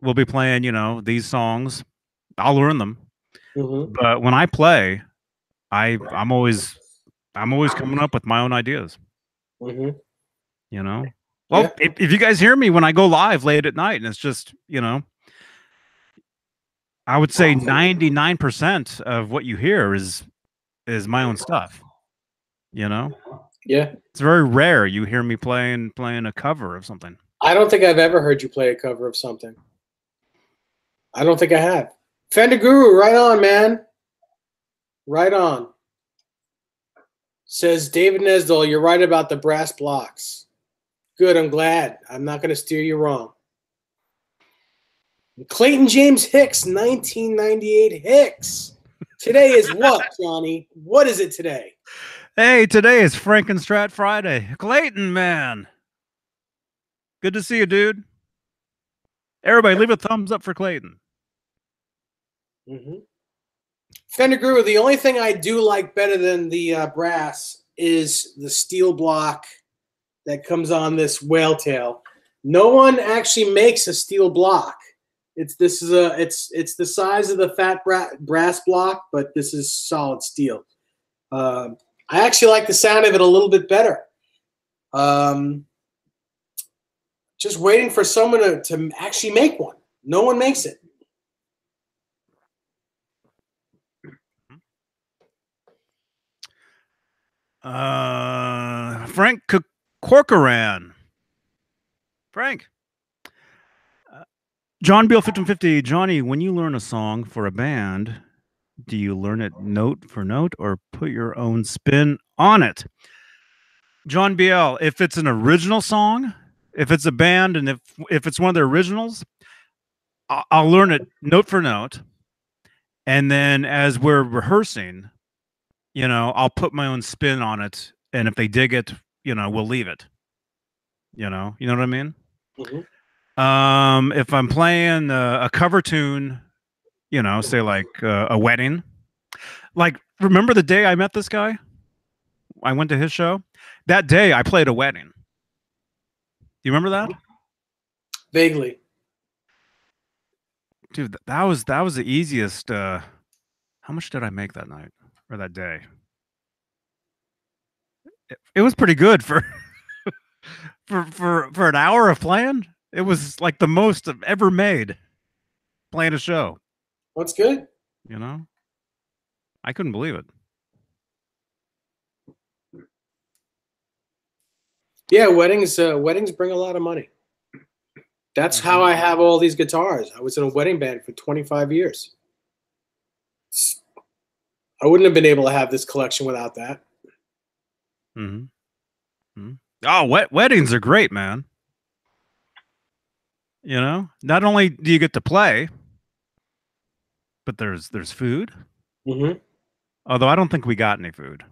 we'll be playing, you know, these songs. I'll learn them. Mm-hmm. But when I play, I'm always coming up with my own ideas. Mm-hmm. You know? Well, yeah. If you guys hear me when I go live late at night and it's just, you know, I would say 99% of what you hear is my own stuff. You know? Yeah. It's very rare you hear me playing a cover of something. I don't think I've ever heard you play a cover of something. I don't think I have. Fender Guru, right on, man. Right on. Says David Nesdall, you're right about the brass blocks. Good, I'm glad. I'm not going to steer you wrong. Clayton James Hicks, 1998 Hicks. Today is what, Johnny? What is it today? Hey, today is Frankenstrat Friday. Clayton, man. Good to see you, dude. Everybody, leave a thumbs up for Clayton. Mm-hmm. Fender Guru, the only thing I do like better than the brass is the steel block that comes on this whale tail. No one actually makes a steel block. It's the size of the fat brass block, but this is solid steel. I actually like the sound of it a little bit better. Just waiting for someone to actually make one. No one makes it. Frank Corcoran. Frank. John Beale 1550. Johnny, when you learn a song for a band, do you learn it note for note or put your own spin on it? John Beale, if it's an original song, if it's a band, and if it's one of their originals, I'll learn it note for note. And then as we're rehearsing, you know, I'll put my own spin on it. And if they dig it, you know, we'll leave it. You know what I mean? Mm-hmm. If I'm playing a cover tune, you know, say like a wedding, like remember the day I met this guy? I went to his show. That day I played a wedding. Do you remember that? Vaguely. Dude, that was the easiest. How much did I make that night or that day? It was pretty good for for an hour of playing. It was like the most I've ever made playing a show. That's good. You know, I couldn't believe it. Yeah, weddings bring a lot of money. That's how I have all these guitars. I was in a wedding band for 25 years. I wouldn't have been able to have this collection without that. Mm-hmm. Mm-hmm. Oh, weddings are great, man. You know, not only do you get to play, but there's food. Mm-hmm. Although I don't think we got any food.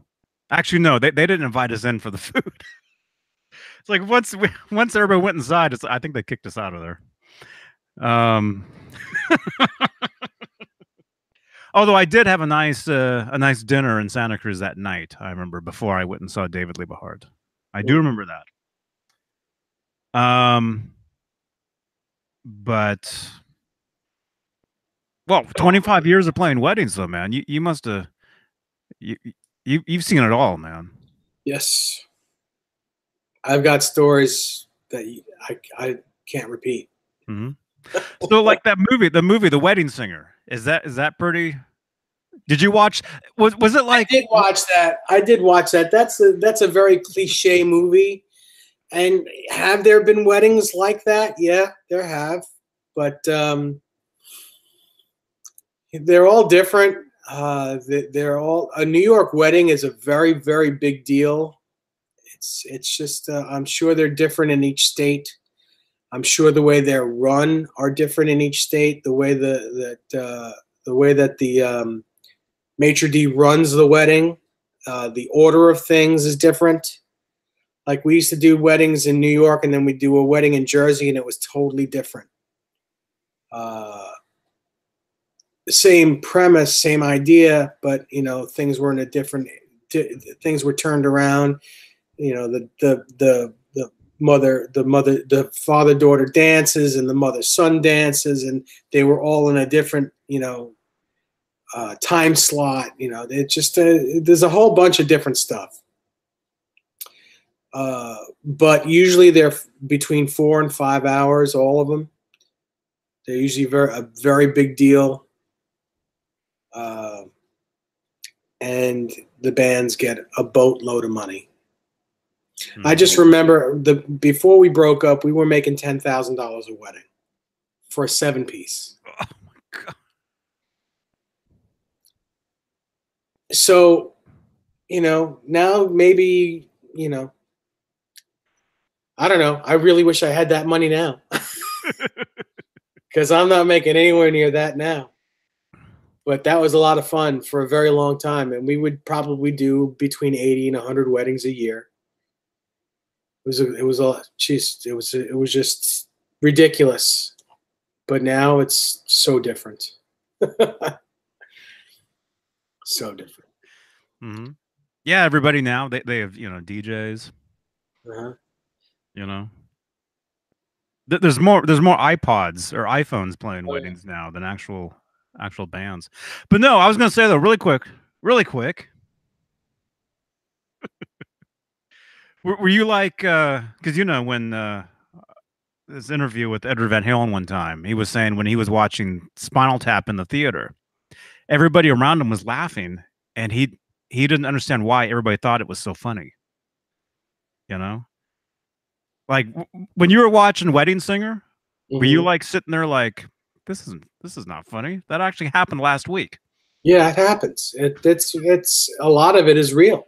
Actually, no, they didn't invite us in for the food. It's like once everybody went inside, I think they kicked us out of there. Um, although I did have a nice dinner in Santa Cruz that night. I remember before I went and saw David Liebehart. I do remember that. But well, 25 years of playing weddings, though, man. You must have you, you've seen it all, man. Yes, I've got stories that I can't repeat. Mm-hmm. So, like that movie, The Wedding Singer, is that pretty? Did you watch? Was it like? I did watch that. I did watch that. That's a very cliche movie. And have there been weddings like that? Yeah, there have. But they're all different. They're all a New York wedding is a very, very big deal. It's just I'm sure they're different in each state. I'm sure the way they're run are different in each state. The way that the maitre d runs the wedding, the order of things is different. Like we used to do weddings in New York, and then we do a wedding in Jersey, and it was totally different. Same premise, same idea, but things were in a different. Things were turned around. The father daughter dances, and the mother son dances, and they were all in a different time slot. It just there's a whole bunch of different stuff. But usually they're between 4 and 5 hours, all of them. They're usually a very big deal. And the bands get a boatload of money. Mm-hmm. I just remember before we broke up, we were making $10,000 a wedding for a 7-piece. Oh my God. So, now maybe, I don't know. I really wish I had that money now. Because I'm not making anywhere near that now. But that was a lot of fun for a very long time. And we would probably do between 80 and 100 weddings a year. It was just ridiculous. But now it's so different. So different. Mm-hmm. Yeah, everybody now they have DJs. Uh-huh. There's more iPods or iPhones playing weddings now than actual bands. But no, I was gonna say though, really quick. were you like because when this interview with Edward Van Halen one time, he was saying when he was watching Spinal Tap in the theater, everybody around him was laughing, and he didn't understand why everybody thought it was so funny. Like when you were watching Wedding Singer, were you like sitting there like this is not funny? That actually happened last week. Yeah, it happens. It's a lot of it is real.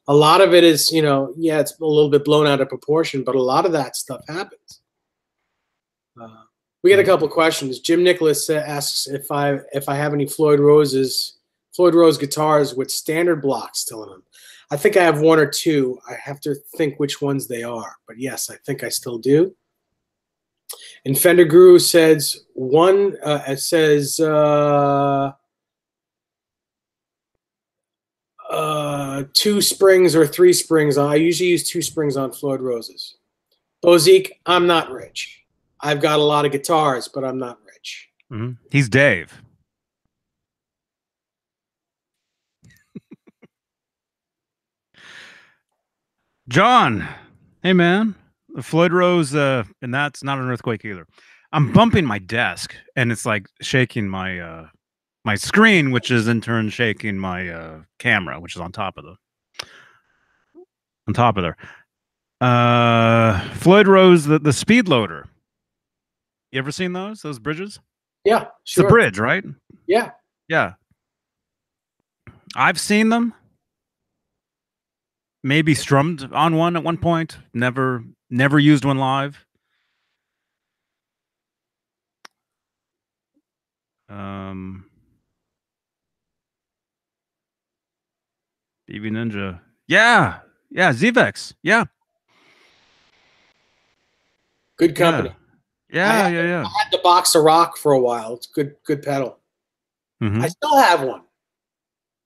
A lot of it is, it's a little bit blown out of proportion, but a lot of that stuff happens. We get a couple of questions. Jim Nicholas asks if I have any Floyd Rose guitars with standard blocks still in them. I think I have one or two. I have to think which ones they are, but yes, I think I still do. And Fender Guru says one. It says 2 springs or 3 springs. I usually use 2 springs on Floyd Roses. Bozique, I'm not rich. I've got a lot of guitars, but I'm not rich. Mm-hmm. He's Dave. John, hey man, Floyd Rose, and that's not an earthquake either. I'm bumping my desk, and it's like shaking my my screen, which is in turn shaking my camera, which is on top of there. Floyd Rose, the Speedloader. You ever seen those bridges? Yeah, sure. It's a bridge, right? Yeah. I've seen them. Maybe strummed on one at one point. Never used one live. BB Ninja. Yeah. Yeah. ZVEX. Yeah. Good Yeah. company. Yeah. Yeah. Yeah. I had the Box of Rock for a while. It's good pedal. I Mm-hmm. still have one.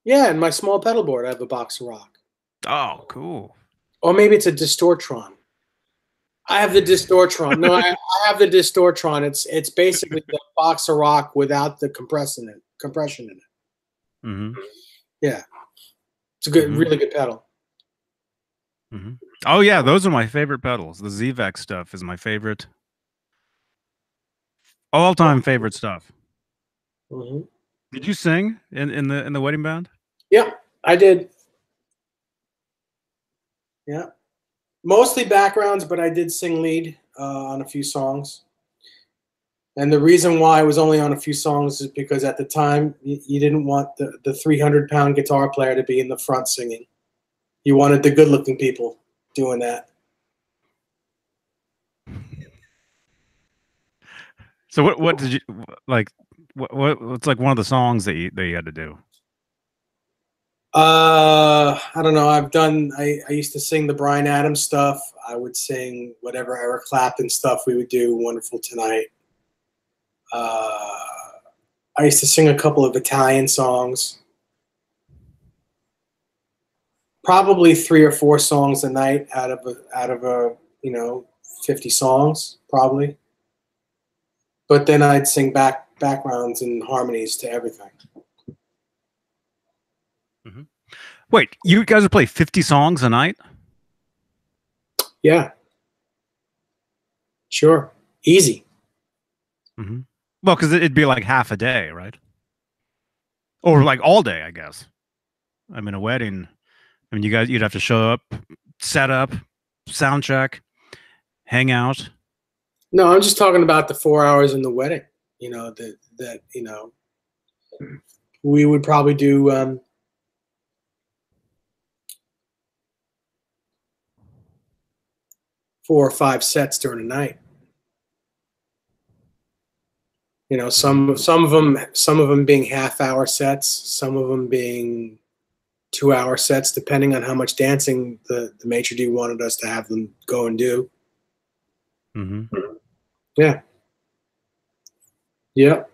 Yeah, in my small pedal board, I have a Box of Rock. Oh, cool. Or maybe it's a Distortron. I have the Distortron. No, I have the Distortron. It's basically the Box of Rock without the compression in it. Mm-hmm. Yeah, it's a good, really good pedal. Mm-hmm. Oh yeah, those are my favorite pedals. The ZVEX stuff is my favorite, all-time favorite stuff. Mm-hmm. Did you sing in the wedding band? Yeah, I did. Yeah, mostly backgrounds, but I did sing lead on a few songs. And the reason why I was only on a few songs is because at the time you didn't want the 300-pound guitar player to be in the front singing. You wanted the good-looking people doing that. So what did you like? What's like one of the songs that you had to do? I don't know. I used to sing the Bryan Adams stuff. I would sing whatever Eric Clapton stuff we would do, Wonderful Tonight. I used to sing a couple of Italian songs. Probably 3 or 4 songs a night out of a 50 songs probably. But then I'd sing backgrounds and harmonies to everything. Mm-hmm. Wait, you guys would play 50 songs a night? Yeah. Sure. Easy. Mm-hmm. Well, because it'd be like half a day, right? Or like all day, I guess. I mean, a wedding. I mean, you'd have to show up, set up, sound check, hang out. No, I'm just talking about the 4 hours in the wedding. We would probably do 4 or 5 sets during the night. Some of them being half-hour sets, some of them being 2-hour sets, depending on how much dancing the maitre d' wanted us to have them go and do. Mm-hmm. Yeah. Yeah.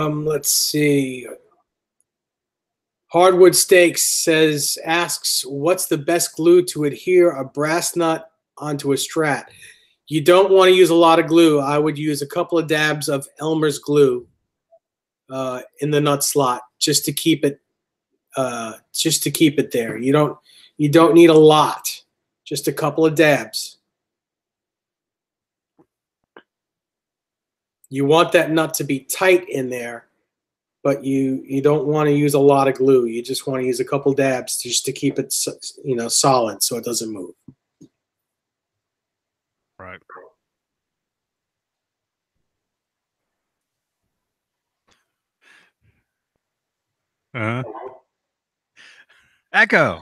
Let's see. Hardwood Steaks asks, what's the best glue to adhere a brass nut onto a Strat? You don't want to use a lot of glue. I would use a couple of dabs of Elmer's glue in the nut slot just to keep it there. You don't need a lot. Just a couple of dabs. You want that nut to be tight in there, but you don't want to use a lot of glue. You just want to use a couple dabs just to keep it solid so it doesn't move. Right. Echo.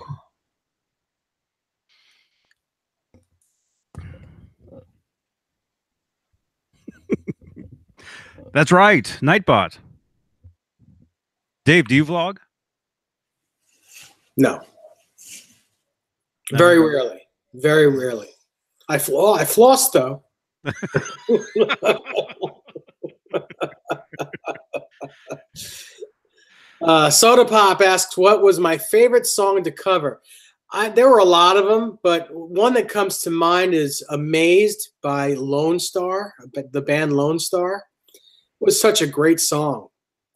That's right. Nightbot. Dave, do you vlog? No. Never. Very rarely. Very rarely. I floss though. Soda Pop asks, what was my favorite song to cover? There were a lot of them, but one that comes to mind is Amazed by Lone Star, the band Lone Star. It was such a great song.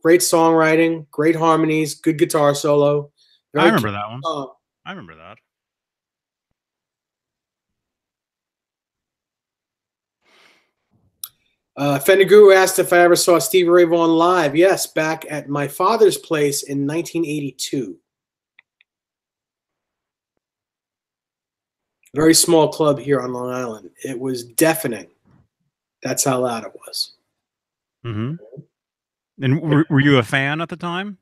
Great songwriting, great harmonies, good guitar solo. I remember that one. I remember that. Fender Guru asked if I ever saw Stevie Ray Vaughan live. Yes, back at my father's place in 1982. Very small club here on Long Island. It was deafening. That's how loud it was. Mm-hmm. And were you a fan at the time?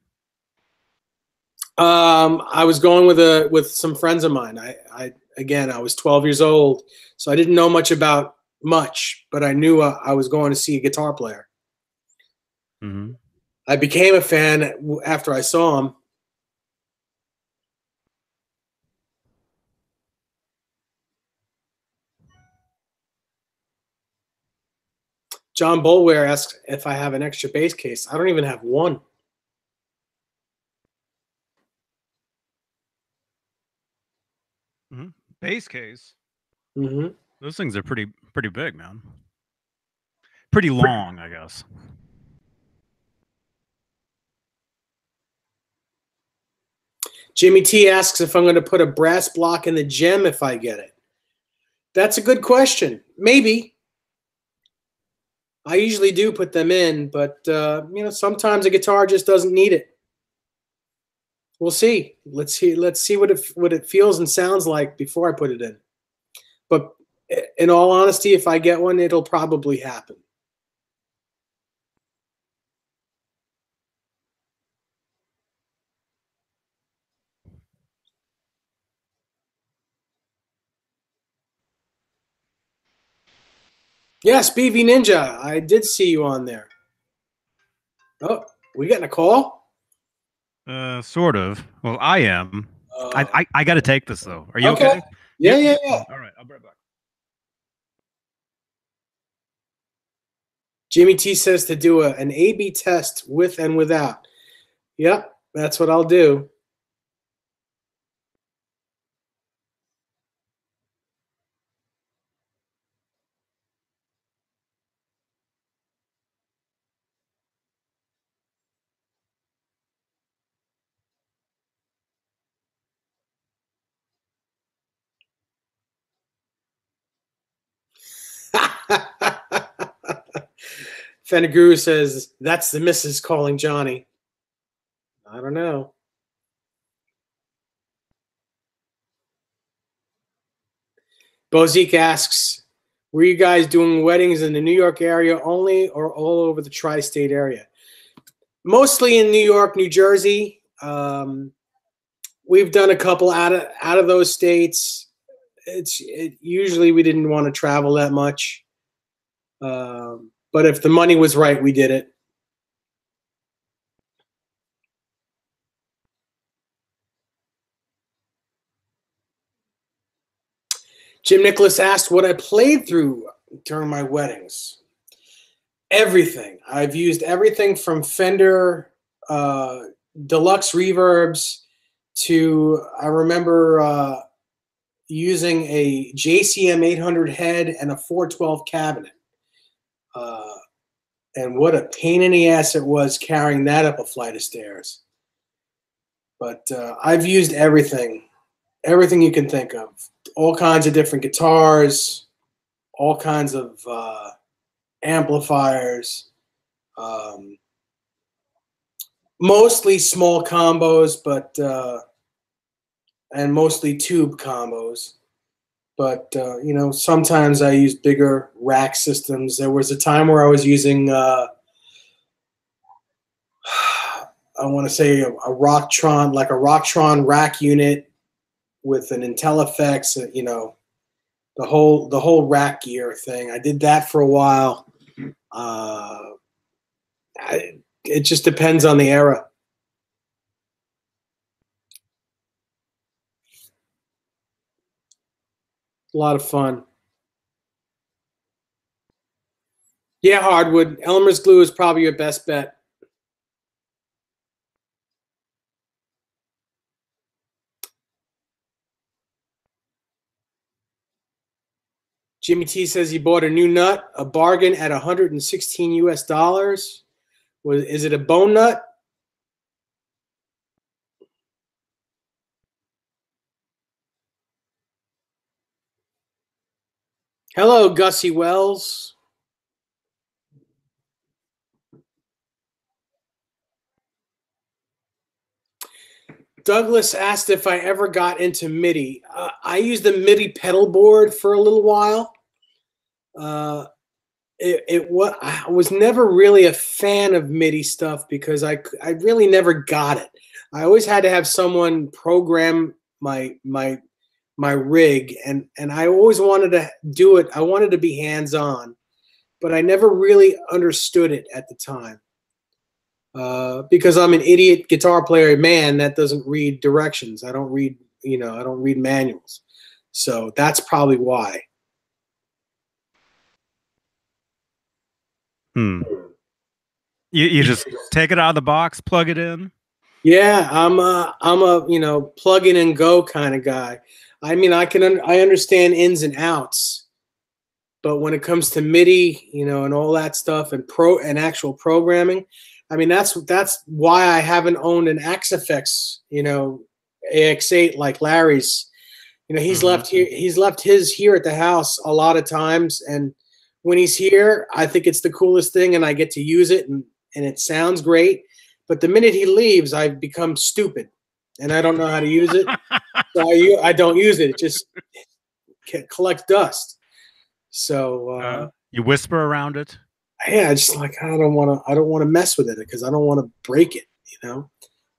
I was going with some friends of mine. I was 12 years old, so I didn't know much, but I knew I was going to see a guitar player. Mm-hmm. I became a fan after I saw him. John Bolware asks if I have an extra bass case. I don't even have one. Bass case. Mm-hmm. Those things are pretty big, man. Pretty long, I guess. Jimmy T asks if I'm going to put a brass block in the gem if I get it. That's a good question. Maybe. I usually do put them in, but you know, sometimes a guitar just doesn't need it. We'll see. Let's see what it feels and sounds like before I put it in. But in all honesty, if I get one, it'll probably happen. Yes, BV Ninja, I did see you on there. Oh, we getting a call? Sort of. Well, I am. I got to take this though. Are you okay? Yeah, Yep. yeah. All right, I'll be right back. Jimmy T says to do an A/B test with and without. Yep, that's what I'll do. Fender Guru says, that's the missus calling Johnny. I don't know. Bozique asks, were you guys doing weddings in the New York area only or all over the tri-state area? Mostly in New York, New Jersey. We've done a couple out of those states. Usually we didn't want to travel that much. But if the money was right, we did it. Jim Nicholas asked what I played through during my weddings. Everything. I've used everything from Fender deluxe reverbs to, I remember using a JCM 800 head and a 412 cabinet. And what a pain in the ass it was carrying that up a flight of stairs. But I've used everything you can think of. All kinds of different guitars, all kinds of amplifiers, mostly small combos, but and mostly tube combos. But you know, sometimes I use bigger rack systems. There was a time where I was using I want to say a Rocktron, like a Rocktron rack unit with an IntelliFX, you know, the whole rack gear thing. I did that for a while. It just depends on the era. A lot of fun. Yeah, hardwood. Elmer's glue is probably your best bet. Jimmy T says he bought a new nut, a bargain at 116 US dollars. Is it a bone nut? Hello, Gussie Wells. Douglas asked if I ever got into MIDI. I used the MIDI pedal board for a little while. I was never really a fan of MIDI stuff because I really never got it. I always had to have someone program my rig, and I always wanted to do it. I wanted to be hands-on, but I never really understood it at the time. Because I'm an idiot guitar player, man, that doesn't read directions. I don't read, you know, I don't read manuals. So that's probably why. Hmm. You just take it out of the box, plug it in. Yeah, I'm a you know, plug in and go kind of guy. I mean, I understand ins and outs, but when it comes to MIDI, you know, and all that stuff and actual programming, I mean, that's why I haven't owned an Axe-Fx, you know, AX8 like Larry's. You know, he's left his here at the house a lot of times, and when he's here, I think it's the coolest thing, and I get to use it, and it sounds great. But the minute he leaves, I've become stupid, and I don't know how to use it, so I don't use it. It just collects dust. So you whisper around it. yeah, I just like I don't want to mess with it because I don't want to break it, you know.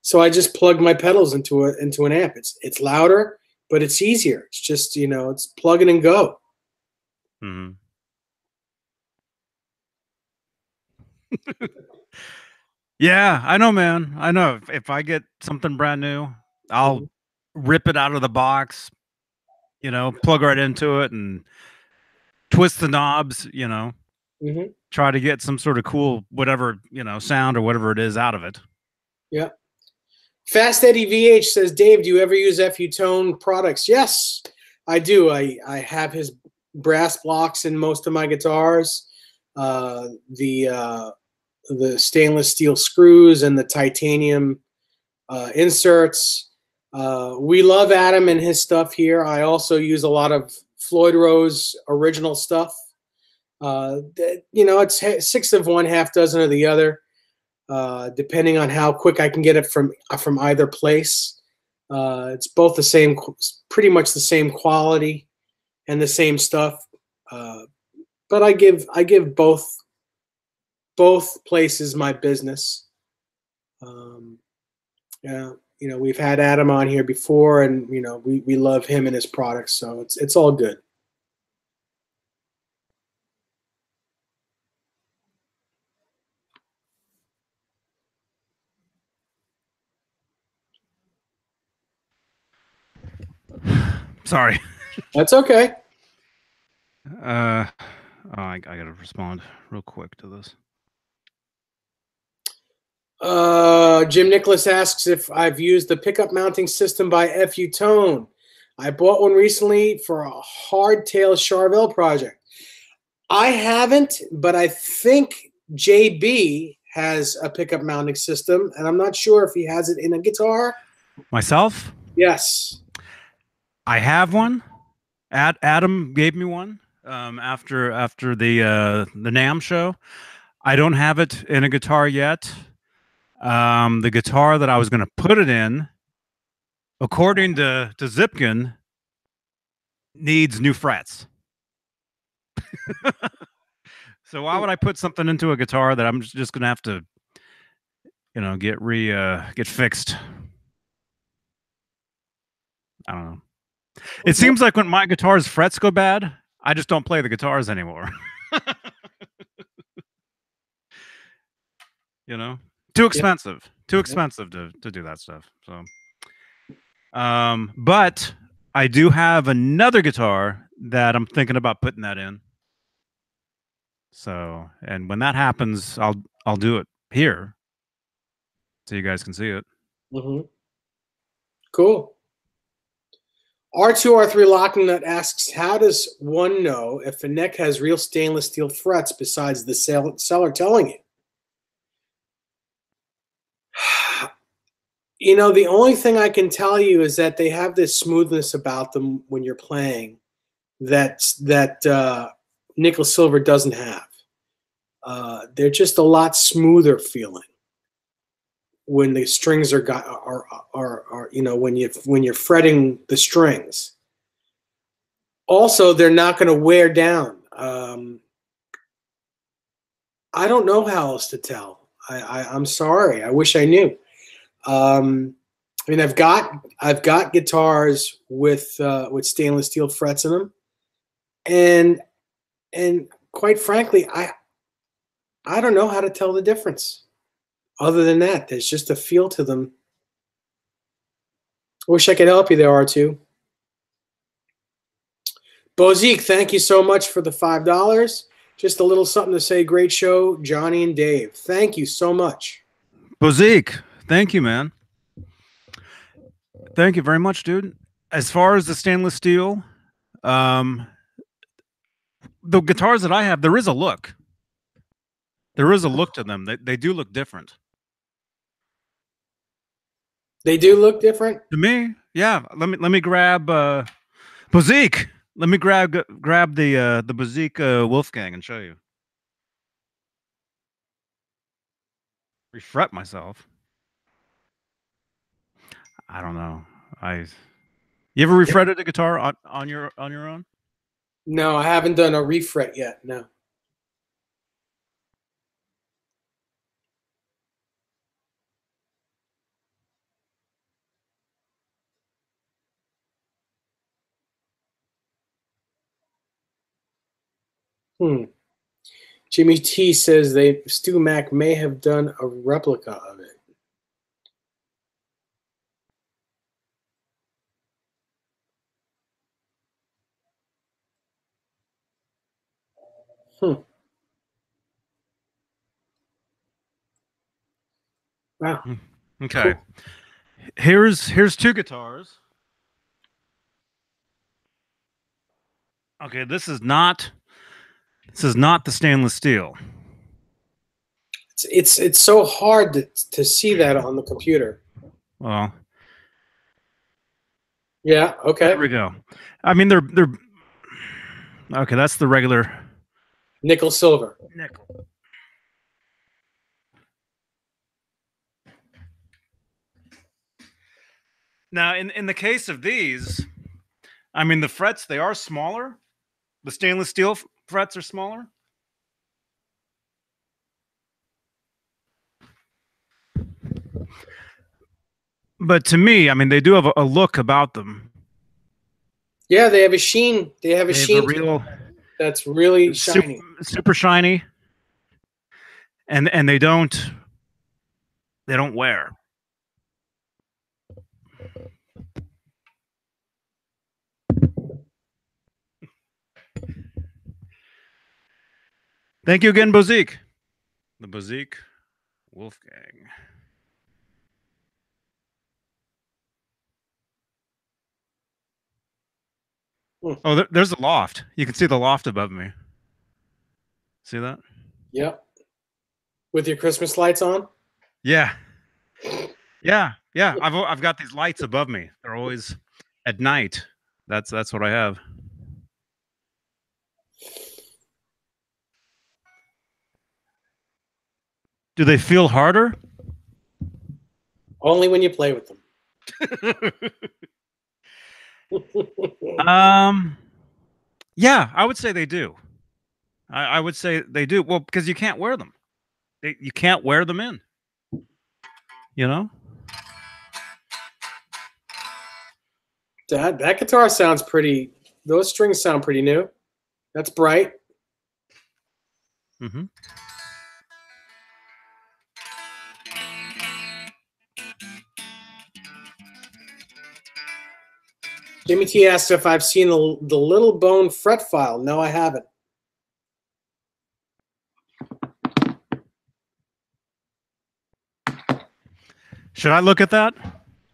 So I just plug my pedals into an amp. It's louder, but it's easier. It's just, you know, it's plug in and go. Mm-hmm. Yeah, I know, man. I know. If I get something brand new, I'll rip it out of the box, you know, plug right into it and twist the knobs, you know, try to get some sort of cool whatever, you know, sound or whatever it is out of it. Yeah. Fast Eddie VH says, Dave, do you ever use FU Tone products? Yes, I do. I have his brass blocks in most of my guitars, the stainless steel screws and the titanium inserts. We love Adam and his stuff here. I also use a lot of Floyd Rose original stuff. You know, it's 6 of one, half dozen of the other. Depending on how quick I can get it from either place. It's both the same, pretty much the same quality and the same stuff. But I give both places my business. Yeah, you know, we've had Adam on here before, and you know, we love him and his products, so it's all good. Sorry. That's okay. Oh, I gotta respond real quick to this. Jim Nicholas asks if I've used the pickup mounting system by FU Tone. I bought one recently for a hardtail Charvel project. I haven't, but I think JB has a pickup mounting system, and I'm not sure if he has it in a guitar. Myself? Yes. I have one. Adam gave me one after the NAMM show. I don't have it in a guitar yet. The guitar that I was going to put it in, according to Zipkin, needs new frets. So why would I put something into a guitar that I'm just going to have to, you know, get fixed? I don't know. It seems like when my guitar's frets go bad, I just don't play the guitars anymore. You know, too expensive. Too expensive to do that stuff. So, but I do have another guitar that I'm thinking about putting that in. So, and when that happens, I'll do it here, so you guys can see it. Cool. R2R3 Locking Nut asks, how does one know if a neck has real stainless steel frets besides the seller telling you? You know, the only thing I can tell you is that they have this smoothness about them when you're playing that nickel silver doesn't have. They're just a lot smoother feeling when the strings are you know, when you're fretting the strings. Also, they're not going to wear down. I don't know how else to tell. I'm sorry. I wish I knew. I mean, I've got guitars with stainless steel frets in them, and quite frankly, I don't know how to tell the difference. Other than that, there's just a feel to them. I wish I could help you there, R2. Bozique, thank you so much for the $5. just a little something to say. Great show, Johnny and Dave. Thank you so much. Bozique, thank you, man. Thank you very much, dude. As far as the stainless steel, the guitars that I have, there is a look. There is a look to them. They do look different. They do look different? To me, yeah. Let me grab Bozique. Let me grab the Bozique Wolfgang and show you. Refret myself. I don't know. You ever refretted a guitar on your own? No, I haven't done a refret yet. No. Jimmy T says Stu Mac may have done a replica of it. Wow. Okay. Cool. Here's two guitars. Okay, this is not the stainless steel. It's so hard to see that on the computer. Well, yeah, okay. There we go. I mean, they're okay. That's the regular nickel silver. Nickel. Now, in the case of these, I mean, the frets, they are smaller. The stainless steel frets are smaller. But to me, I mean, they do have a look about them. Yeah, they have a sheen. They have a sheen that's really shiny. Super shiny. And they don't wear. Thank you again, Bozique. The Bozique Wolfgang. Oh, there's a loft. You can see the loft above me. See that? Yep. With your Christmas lights on? Yeah. Yeah. Yeah. I've got these lights above me. They're always at night. That's what I have. Do they feel harder? Only when you play with them. Yeah, I would say they do. I would say they do. Well, because you can't wear them. You can't wear them in. You know? That guitar sounds pretty. Those strings sound pretty new. That's bright. Mm-hmm. Jimmy T asked if I've seen the Little Bone fret file. No, I haven't. Should I look at that?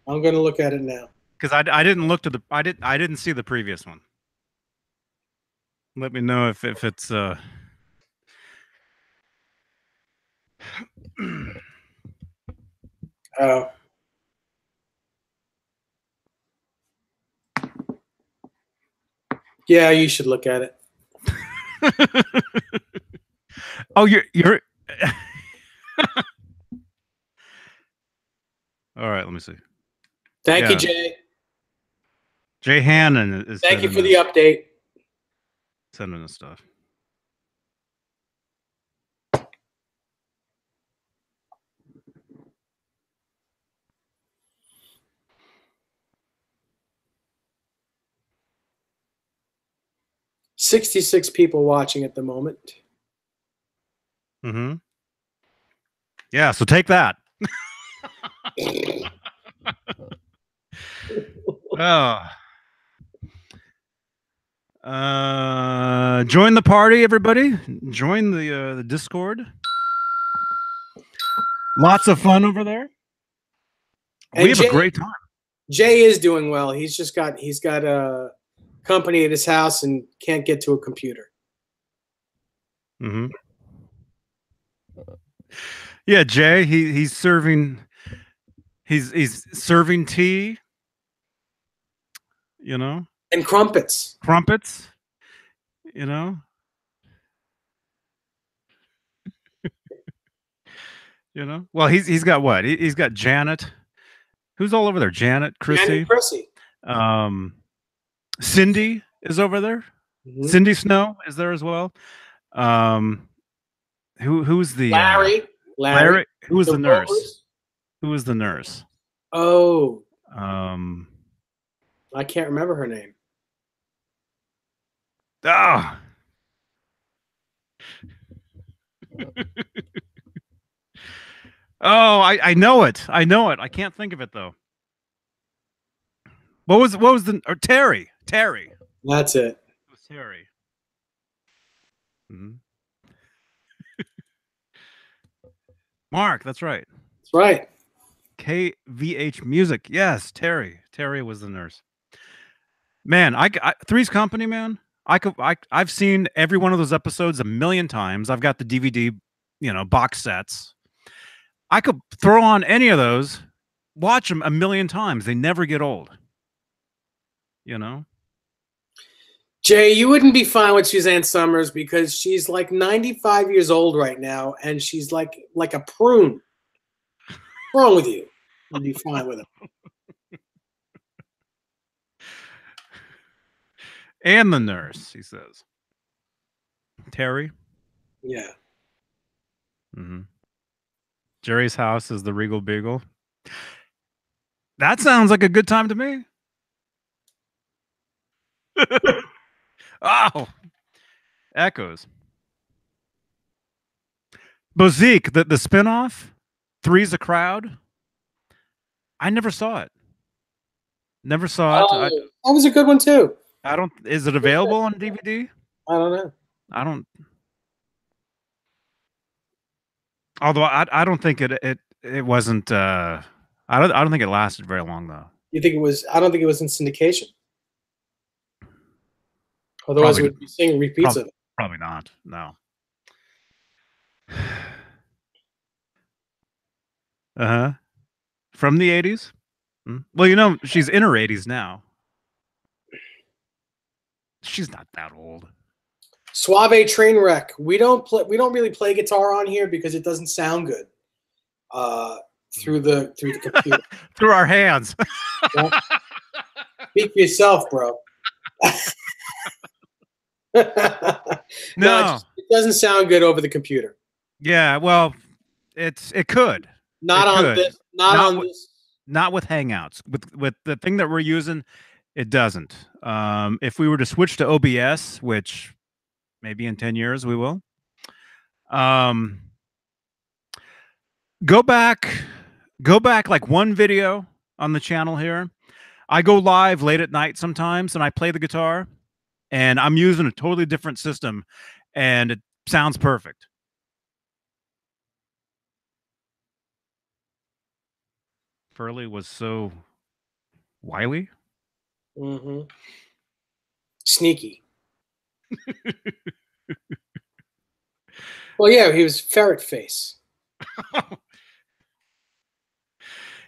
I'm going to look at it now. Because I didn't look to the I didn't see the previous one. Let me know if it's Oh. Yeah, you should look at it. Oh, you're All right, let me see. Thank you, Jay. Jay Hannon is Thank you for the update. Sending us stuff. $66 people watching at the moment. Mm-hmm. Yeah, so take that. Oh. Join the party, everybody. Join the Discord. Lots of fun over there. And we have a great time. Jay is doing well. He's got a company at his house and can't get to a computer. Mm-hmm. Yeah, Jay. He's serving. He's serving tea. You know. And crumpets. Crumpets. You know. You know. Well, he's got what? He's got Janet. Who's all over there? Janet, Chrissy. Cindy is over there. Mm-hmm. Cindy Snow is there as well. Who's the Larry? Who was the nurse? Who was the nurse? Oh. I can't remember her name. Ah. Oh, I know it. I know it. I can't think of it though. What was the Terry? Terry. That's it. It was Terry. Mm-hmm. Mark, that's right. That's right. KVH Music. Yes, Terry. Terry was the nurse. Man, I Three's Company, man. I've seen every one of those episodes a million times. I've got the DVD, box sets. I could throw on any of those, watch them a million times. They never get old. Jay, you wouldn't be fine with Suzanne Summers because she's like 95 years old right now, and she's like a prune. What's wrong with you? You'd be fine with her. And the nurse, he says. Terry? Yeah. Mm-hmm. Jerry's house is the Regal Beagle. That sounds like a good time to me. Oh, echoes. Bozique, the spinoff, Three's a Crowd. I never saw it. Never saw it. That was a good one too. Is it available on DVD? I don't know. Although I don't think it wasn't. I don't think it lasted very long though. You think it was? I don't think it was in syndication. Otherwise, we'd be seeing repeats of it. Probably not. No. From the 80s. Well, she's in her 80s now. She's not that old. Suave Trainwreck. We don't really play guitar on here because it doesn't sound good. Through the computer. Through our hands. Yeah. Speak for yourself, bro. No, it doesn't sound good over the computer. Yeah, well, it could. Not on this. Not with Hangouts. With the thing that we're using, it doesn't. If we were to switch to OBS, which maybe in 10 years we will, go back like one video on the channel here. I go live late at night sometimes and I play the guitar and I'm using a totally different system and it sounds perfect. Furley was so wily. Mm-hmm. Sneaky. Well, yeah, he was ferret face.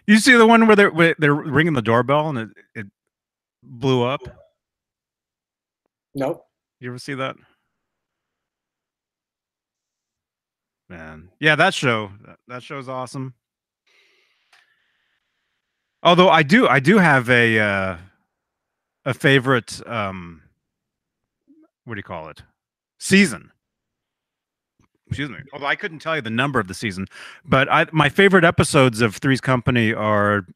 You see the one where they're ringing the doorbell and it blew up? Nope. You ever see that? Man, yeah, that show's awesome. Although I do have a favorite what do you call it? Season. Excuse me. Although I couldn't tell you the number of the season, but my favorite episodes of Three's Company are,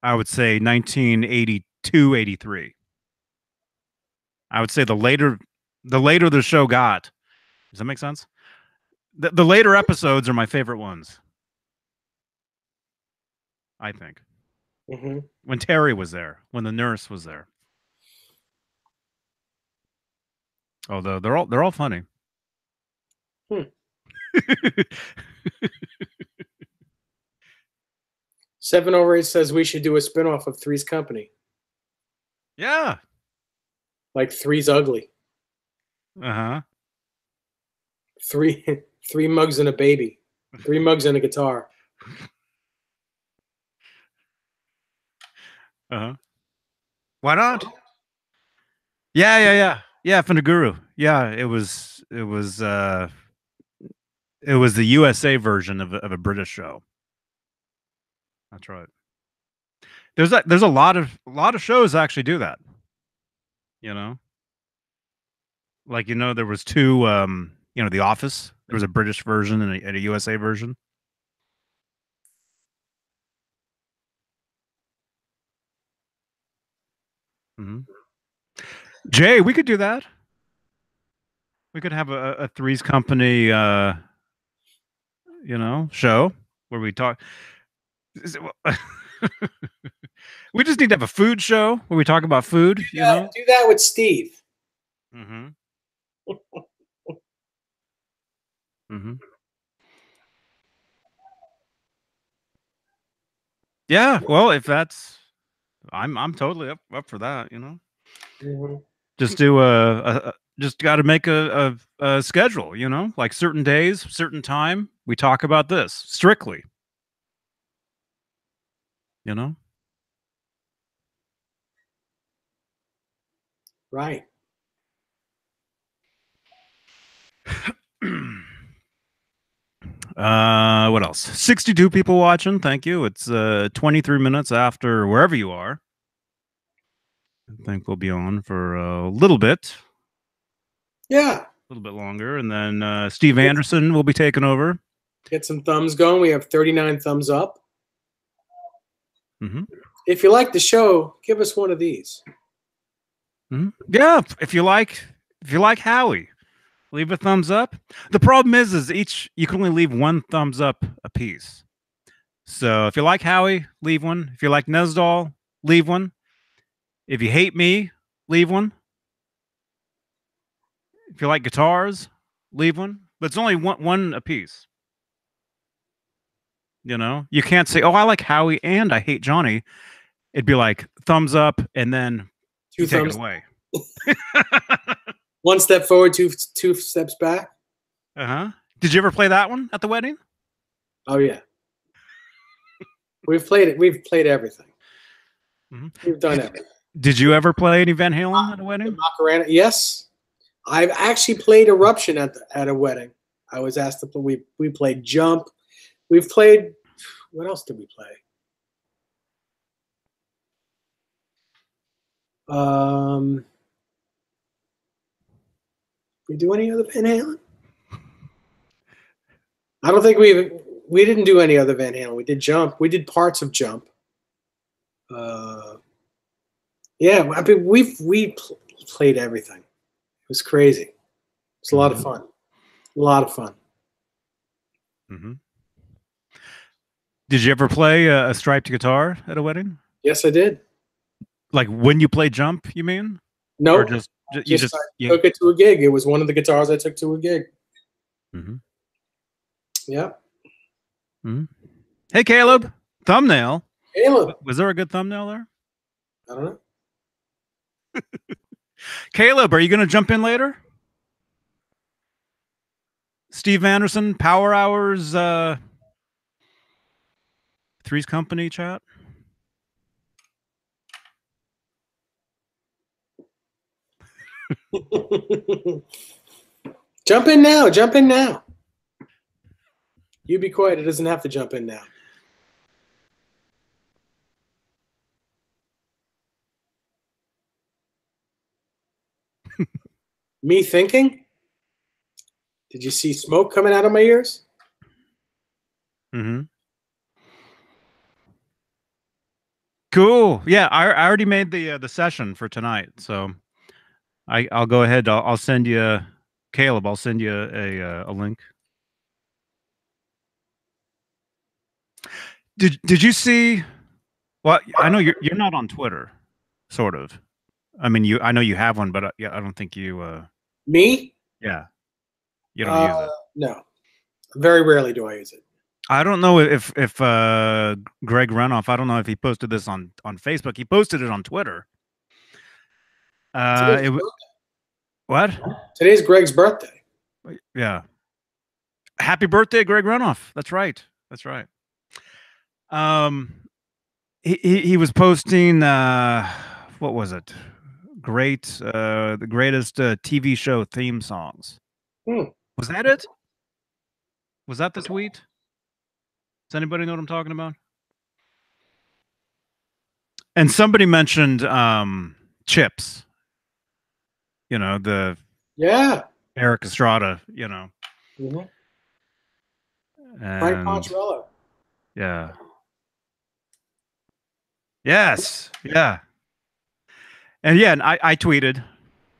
I would say, 1982, 83. I would say the later the show got. Does that make sense? The later episodes are my favorite ones. I think. Mm-hmm. When Terry was there, when the nurse was there. Although they're all funny. Hmm. 708 says we should do a spinoff of Three's Company. Yeah. Like Three's Ugly. Uh-huh. Three mugs and a baby. 3 mugs and a guitar. Uh-huh. Why not? Yeah, from the Guru. Yeah, it was the USA version of a British show. That's right. There's a lot of shows that actually do that. You know? Like, there was two The Office. There was a British version and a USA version. Mm-hmm. Jay, we could do that. We could have a Three's Company show where we talk. We just need to have a food show where we talk about food. Do that with Steve. Mm-hmm. Mm-hmm. Yeah, well, if that's, I'm totally up for that. Mm-hmm. Just do just got to make a schedule. Like certain days, certain time, we talk about this strictly. Right. What else? 62 people watching. Thank you. It's 23 minutes after wherever you are. I think we'll be on for a little bit. Yeah. A little bit longer. And then Steve Anderson will be taking over. Get some thumbs going. We have 39 thumbs up. Mm-hmm. If you like the show, give us one of these. Mm-hmm. Yeah. If you like Howie, leave a thumbs up. The problem is you can only leave one thumbs up a piece. So if you like Howie, leave one. If you like Nesdal, leave one. If you hate me, leave one. If you like guitars, leave one. But it's only one a piece. You can't say, "Oh, I like Howie and I hate Johnny." It'd be like thumbs up and then two take thumbs it away. One step forward, two steps back. Uh-huh. Did you ever play that one at the wedding? Oh yeah. We've played it. We've played everything. Mm-hmm. We've done everything. Did you ever play any Van Halen at a wedding? Macarena? Yes. I've actually played Eruption at a wedding. I was asked to play. We played Jump. We've played. What else did we play? We do any other Van Halen? I don't think we didn't do any other Van Halen. We did Jump. We did parts of Jump. Yeah, I mean we played everything. It was crazy. It's a lot of fun. A lot of fun. Mm-hmm. Did you ever play a striped guitar at a wedding? Yes, I did. Like when you play Jump, you mean? No, nope. You just took it to a gig. It was one of the guitars I took to a gig. Mm-hmm. Yeah. Mm-hmm. Hey, Caleb. Thumbnail. Caleb. Was there a good thumbnail there? I don't know. Caleb, are you going to jump in later? Steve Anderson, Power Hours, Three's Company chat. Jump in now. Jump in now. You be quiet. It doesn't have to jump in now. Me thinking? Did you see smoke coming out of my ears? Mm-hmm. Cool. Yeah, I already made the session for tonight, so I'll go ahead. I'll send you, Caleb. I'll send you a link. Did you see? Well, I know you're not on Twitter, sort of. I mean, I know you have one, but yeah, I don't think you. Me? Yeah, you don't use it. No. Very rarely do I use it. I don't know if Greg Renoff. I don't know if he posted this on Facebook. He posted it on Twitter. What? Today's Greg's birthday. Yeah. Happy birthday, Greg Renoff. That's right. That's right. He was posting what was it? The greatest TV show theme songs. Was that it? Was that the tweet? Does anybody know what I'm talking about? And somebody mentioned Chips. You know, the Eric Estrada, you know. Frank Poncherello. Yeah. Yes. Yeah. And yeah, and I tweeted.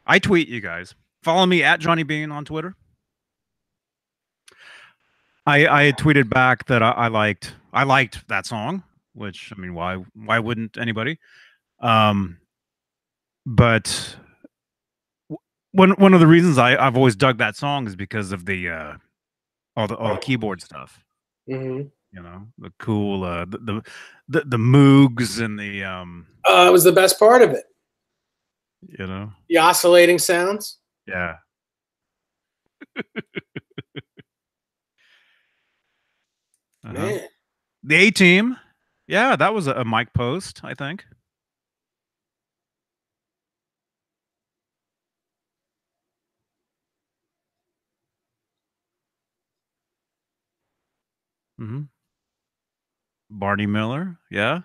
I tweet you guys. Follow me at johnnybeane on Twitter. I had tweeted back that I liked that song, which I mean, why wouldn't anybody? But one of the reasons I've always dug that song is because of the all the keyboard stuff. You know, the cool the moogs and the it was the best part of it. You know, the oscillating sounds. Yeah. Man. The A-Team. Yeah, that was a mic post, I think. Barney Miller. Yeah.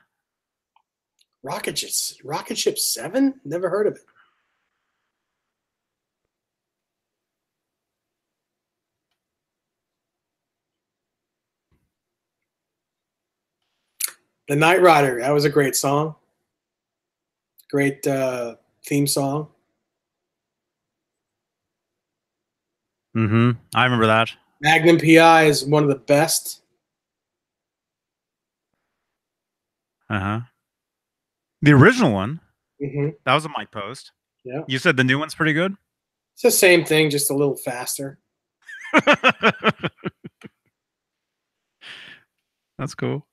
Rocket Ship 7? Never heard of it. The Night Rider. That was a great song. Great theme song. I remember that. Magnum PI is one of the best. The original one. That was a mic post. Yeah. You said the new one's pretty good? It's the same thing, just a little faster. That's cool.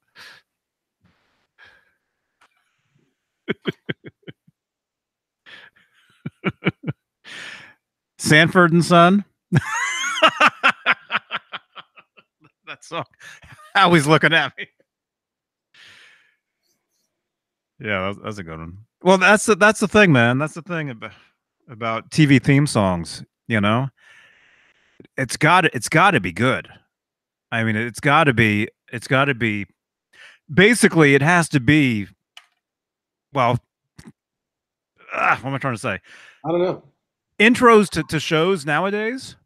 Sanford and Son. That song. How he's looking at me. Yeah, that's a good one. Well, that's the thing, man. That's the thing about TV theme songs. You know, it's got to be good. I mean, it's got to be. Basically, it has to be. Well, what am I trying to say? I don't know. Intros to shows nowadays.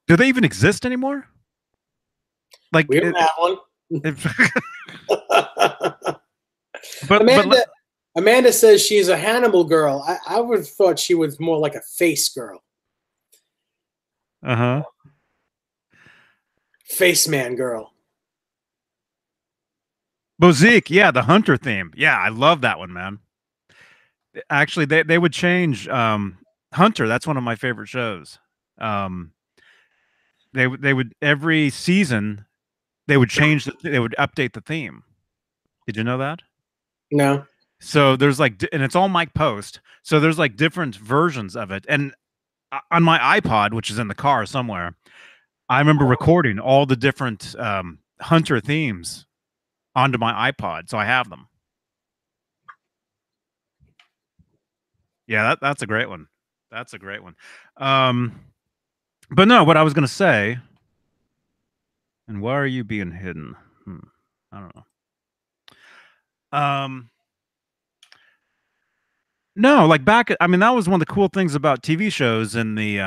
Do they even exist anymore? Like we don't have one. But Amanda says she's a Hannibal girl. I would have thought she was more like a face girl. Face man girl. Bozique, yeah, the Hunter theme. Yeah, I love that one, man. Actually, they would change Hunter. That's one of my favorite shows. They would every season they would change they would update the theme. Did you know that? No. So there's like, and it's all mic post. So there's like different versions of it. And on my iPod, which is in the car somewhere, I remember recording all the different Hunter themes onto my iPod. So I have them. Yeah, that's a great one. That's a great one. But no, what I was going to say, and why are you being hidden? I don't know. No, like back, I mean, that was one of the cool things about TV shows in the,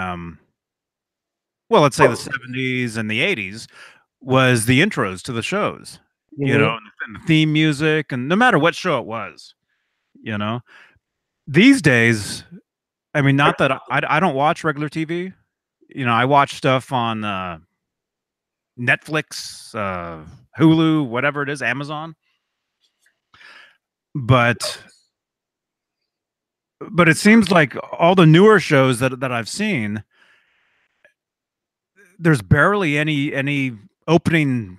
well, let's say the 70s and the 80s was the intros to the shows, you know, and the theme music, and no matter what show it was, you know. These days, I mean, not that I don't watch regular TV. You know, I watch stuff on Netflix, Hulu, whatever it is, Amazon. But But it seems like all the newer shows that I've seen, there's barely any opening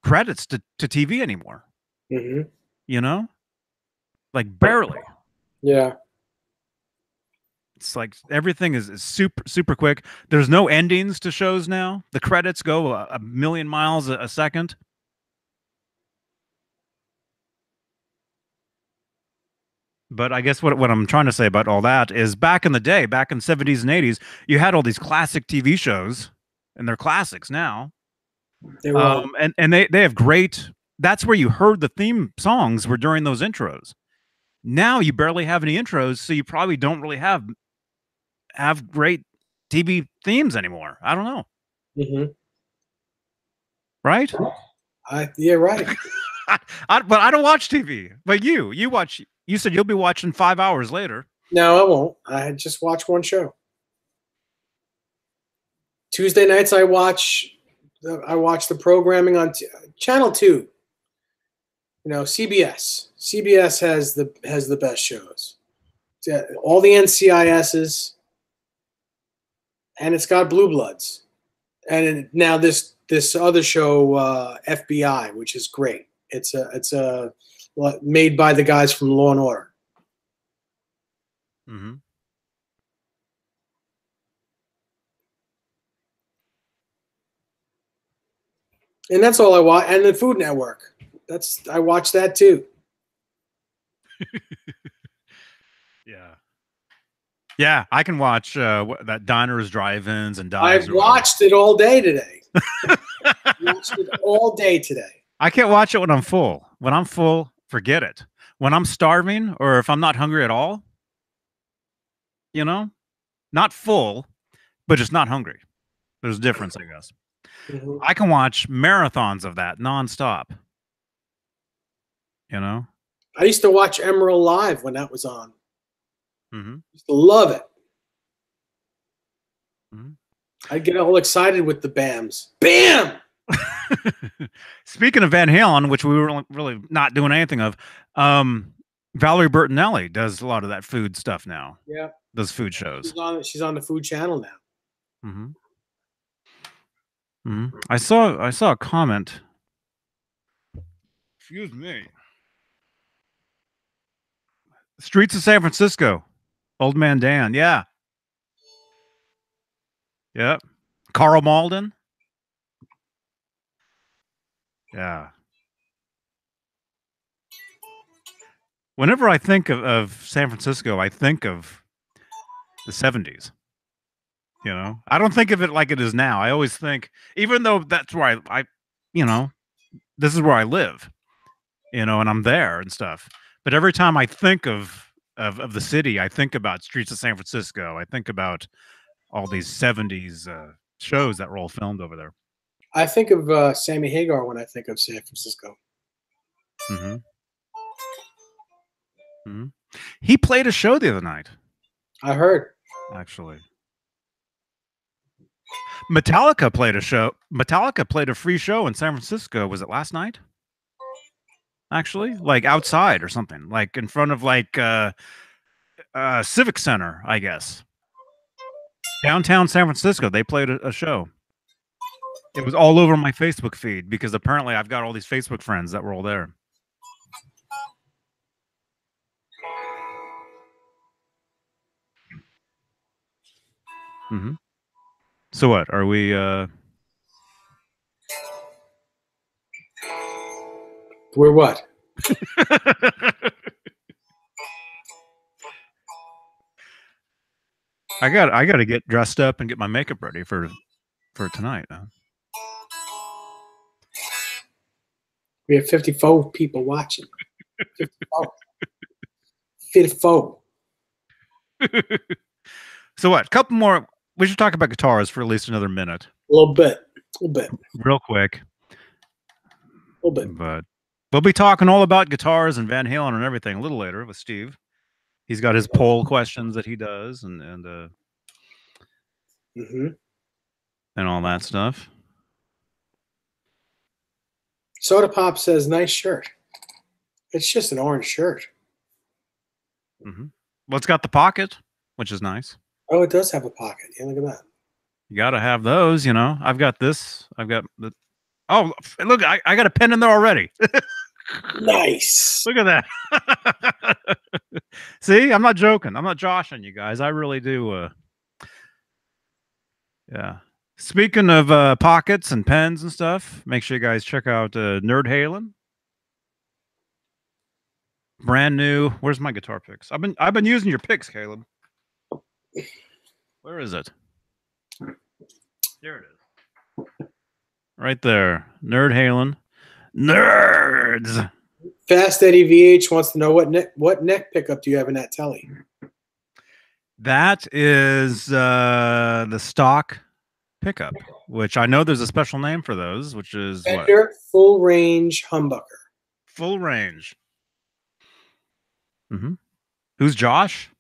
credits to TV anymore. Mm-hmm. You know, like barely. Yeah. It's like everything is super quick. There's no endings to shows now. The credits go a million miles a second. But I guess what I'm trying to say about all that is back in the day, back in the 70s and 80s, you had all these classic TV shows, and they're classics now. They were all. And they have great. That's where you heard the theme songs were during those intros. Now you barely have any intros, so you probably don't really have great TV themes anymore. I don't know. Mm-hmm. Right? Yeah, right. But I don't watch TV. But you watch. You said you'll be watching 5 hours later. No, I won't. I just watch one show. Tuesday nights, I watch the programming on Channel 2. CBS. CBS has the best shows. All the NCISs, and it's got Blue Bloods, and now this other show, FBI, which is great. It's made by the guys from Law and Order. Mm-hmm. And that's all I watch. And the Food Network. I watch that too. Yeah. Yeah, I can watch that diners, drive-ins, and dives. I've watched it all day today. Watched it all day today. I can't watch it when I'm full. When I'm full, forget it. When I'm starving or if I'm not hungry at all, not full, but just not hungry. There's a difference, I guess. Mm-hmm. I can watch marathons of that nonstop. I used to watch Emerald Live when that was on. Mm-hmm. Used to love it. Mm-hmm. I'd get all excited with the BAMs. Bam! Speaking of Van Halen, which we were really not doing anything of, Valerie Bertinelli does a lot of that food stuff now. Yeah. Those food shows. She's on the Food Channel now. Mm-hmm. Mm-hmm. I saw a comment. Excuse me. Streets of San Francisco. Old Man Dan. Yeah. Yep. Carl Malden. Yeah. Whenever I think of San Francisco, I think of the 70s. I don't think of it like it is now. I always think, even though that's where I this is where I live, and I'm there and stuff. But every time I think of the city, I think about Streets of San Francisco. I think about all these 70s shows that were all filmed over there. I think of Sammy Hagar when I think of San Francisco. Mm-hmm. Mm-hmm. He played a show the other night. I heard. Actually. Metallica played a show. Metallica played a free show in San Francisco. Was it last night? Actually, like outside or something, like in front of like Civic Center, I guess. Downtown San Francisco, they played a show. It was all over my Facebook feed because apparently I've got all these Facebook friends that were all there. Mm-hmm. So what? Are we We're what? I got to get dressed up and get my makeup ready for tonight. Huh? We have 54 people watching. 54. 54. So what? A couple more. We should talk about guitars for at least another minute. A little bit. Real quick. A little bit. But we'll be talking all about guitars and Van Halen and everything a little later with Steve. He's got his poll questions that he does and mm-hmm. and all that stuff. Soda Pop says, nice shirt. It's just an orange shirt. Mm-hmm. Well, it's got the pocket, which is nice. Oh, it does have a pocket. Yeah, look at that. You got to have those, you know. I've got this. I've got the. Oh, look! I got a pen in there already. Nice. Look at that. See, I'm not joking. I'm not joshing you guys. I really do. Yeah. Speaking of pockets and pens and stuff, make sure you guys check out Nerd Halen. Brand new. Where's my guitar picks? I've been using your picks, Caleb. Where is it? There it is. Right there. Nerd Halen. Nerds. Fast Eddie VH wants to know what neck pickup do you have in that telly? That is the stock pickup, which I know there's a special name for those, which is Fender what? Full Range Humbucker. Full range. Mm-hmm. Who's Josh?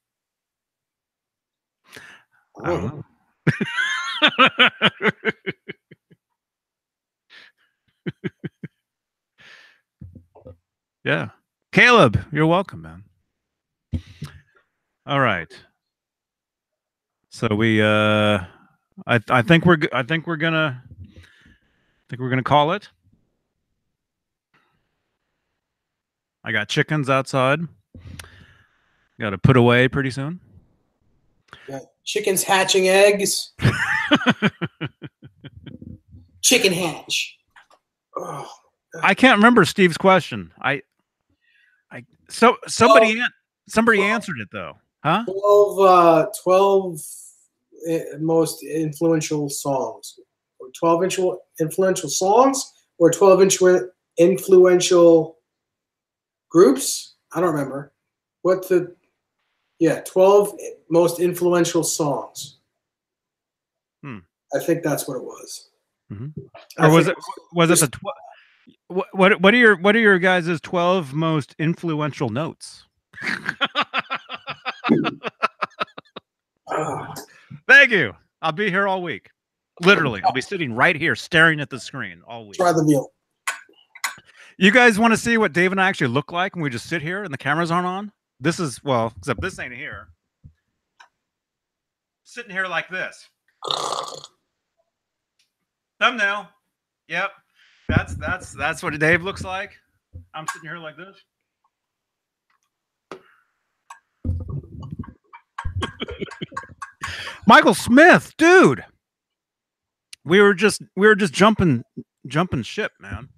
I don't know. Yeah. Caleb, you're welcome, man. All right. So we I think we're gonna call it. I got chickens outside. Got to put away pretty soon. Got chickens hatching eggs. Chicken hatch. Oh, I can't remember Steve's question. Somebody answered it though, huh? 12 most influential songs, or 12 influential songs, or 12 influential groups. I don't remember what the 12 most influential songs. I think that's what it was. Or was it the 12? What are your guys' 12 most influential notes? Thank you. I'll be here all week. Literally, I'll be sitting right here staring at the screen all week. Try the meal. You guys want to see what Dave and I actually look like when we just sit here and the cameras aren't on? This is, well, except this ain't here. Sitting here like this. Thumbnail. Yep. That's what Dave looks like. I'm sitting here like this. Michael Smith, dude. We were just jumping ship, man.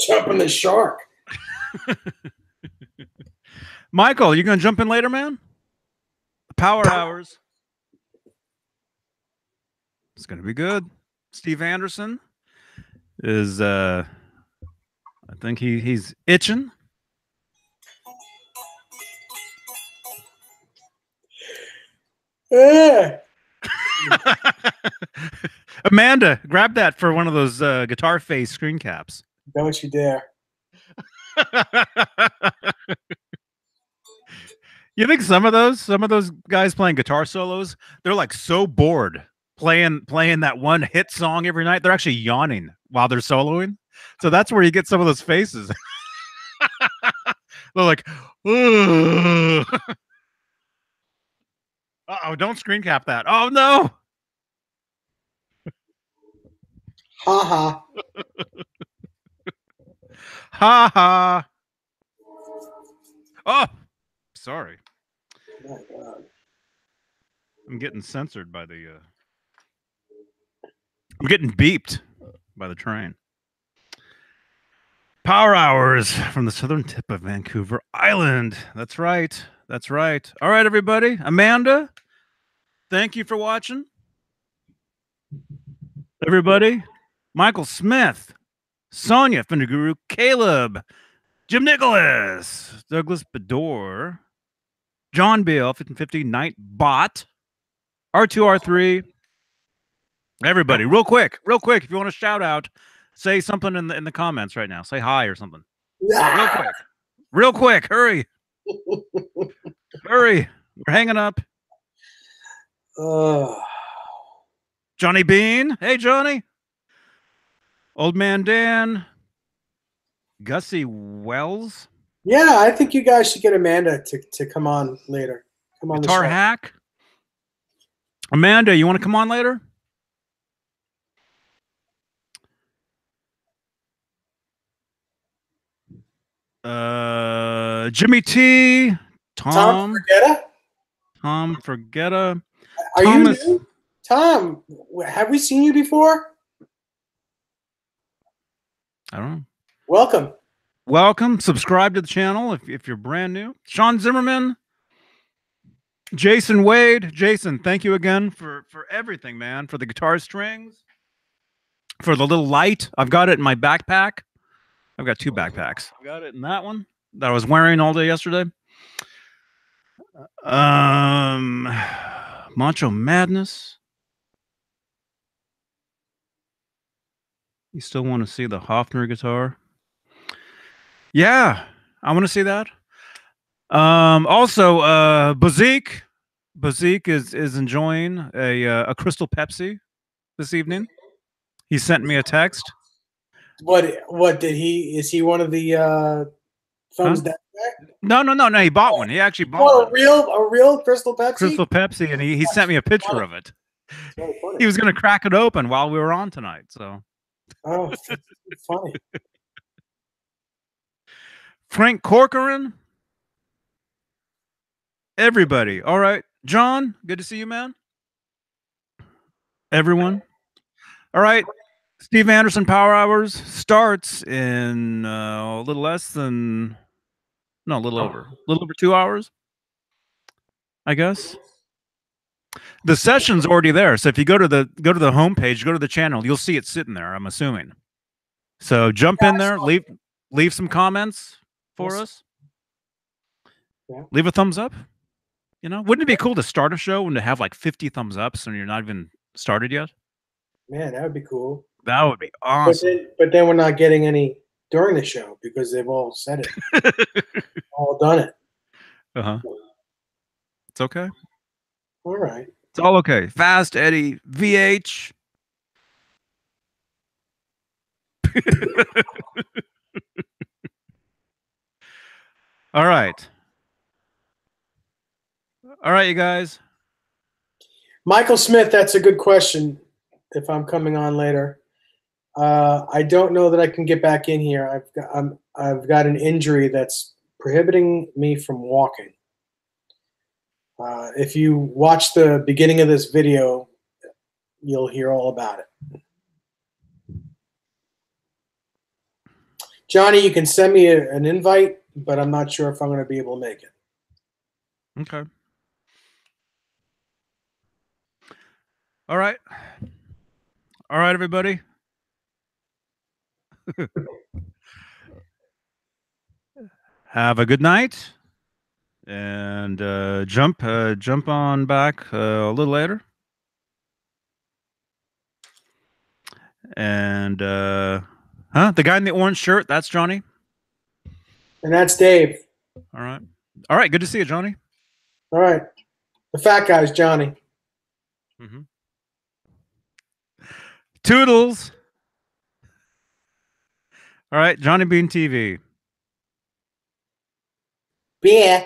Jumping the shark. Michael, you gonna jump in later, man? Power hours. It's gonna be good. Steve Anderson is I think he's itching. Yeah. Amanda, grab that for one of those guitar face screen caps. Don't you dare. You think some of those guys playing guitar solos, they're like so bored playing that one hit song every night, they're actually yawning while they're soloing. So that's where you get some of those faces. They're like, oh, don't screen cap that. Oh no. Ha ha. Ha ha. Oh, sorry. Oh my God. I'm getting censored by the I'm getting beeped by the train. Power hours from the southern tip of Vancouver Island. That's right. That's right. All right, everybody. Amanda, thank you for watching. Everybody. Michael Smith, Sonia, Fender Guru, Caleb, Jim Nicholas, Douglas Bedore, John Bale, 1550, Nightbot, R2R3. Everybody, real quick, if you want to shout out, say something in the comments right now. Say hi or something. Real quick, hurry. Hurry. We're hanging up. Johnny Beane. Hey, Johnny. Old Man Dan. Gussie Wells. Yeah, I think you guys should get Amanda to come on later. Come on Guitar the show. hack. Amanda, you want to come on later? Jimmy T, Tom Forgetta? Tom Forgetta, Are Thomas. you new? Tom, have we seen you before? I don't know. Welcome. Welcome. Subscribe to the channel if you're brand new. Sean Zimmerman, Jason Wade. Jason, thank you again for everything, man. For the guitar strings, for the little light. I've got it in my backpack. I've got 2 backpacks. I got it in that one that I was wearing all day yesterday. Macho Madness. You still want to see the Hofner guitar? Yeah, I want to see that. Also, Bazik is enjoying a Crystal Pepsi this evening. He sent me a text. What did he? Is he one of the thumbs down guy? No. He bought one. He actually bought Oh, one. a real Crystal Pepsi. Crystal Pepsi, and he sent me a picture of it. He was going to crack it open while we were on tonight. So, oh, that's funny. Frank Corcoran. Everybody. All right. John, good to see you, man. Everyone. All right. Steve Anderson Power Hours starts in a little over 2 hours, I guess. The session's already there. So if you go to the homepage, go to the channel, you'll see it sitting there, I'm assuming. So jump in there, leave some comments for us. Yeah. Leave a thumbs up. You know, wouldn't it be cool to start a show and to have like 50 thumbs ups and you're not even started yet? Man, that would be cool. That would be awesome. But then we're not getting any during the show because they've all said it. All done it. It's okay. All right. It's all okay. Fast Eddie, VH. All right. All right, you guys. Michael Smith, that's a good question. If I'm coming on later, I don't know that I can get back in here. I've got an injury that's prohibiting me from walking. If you watch the beginning of this video, you'll hear all about it. Johnny, you can send me an invite, but I'm not sure if I'm going to be able to make it. Okay. All right. All right, everybody. Have a good night. And jump on back a little later. And the guy in the orange shirt, that's Johnny. And that's Dave. All right. All right, good to see you, Johnny. All right. The fat guy's Johnny. Mm-hmm. Toodles. All right, Johnny Beane TV. Yeah.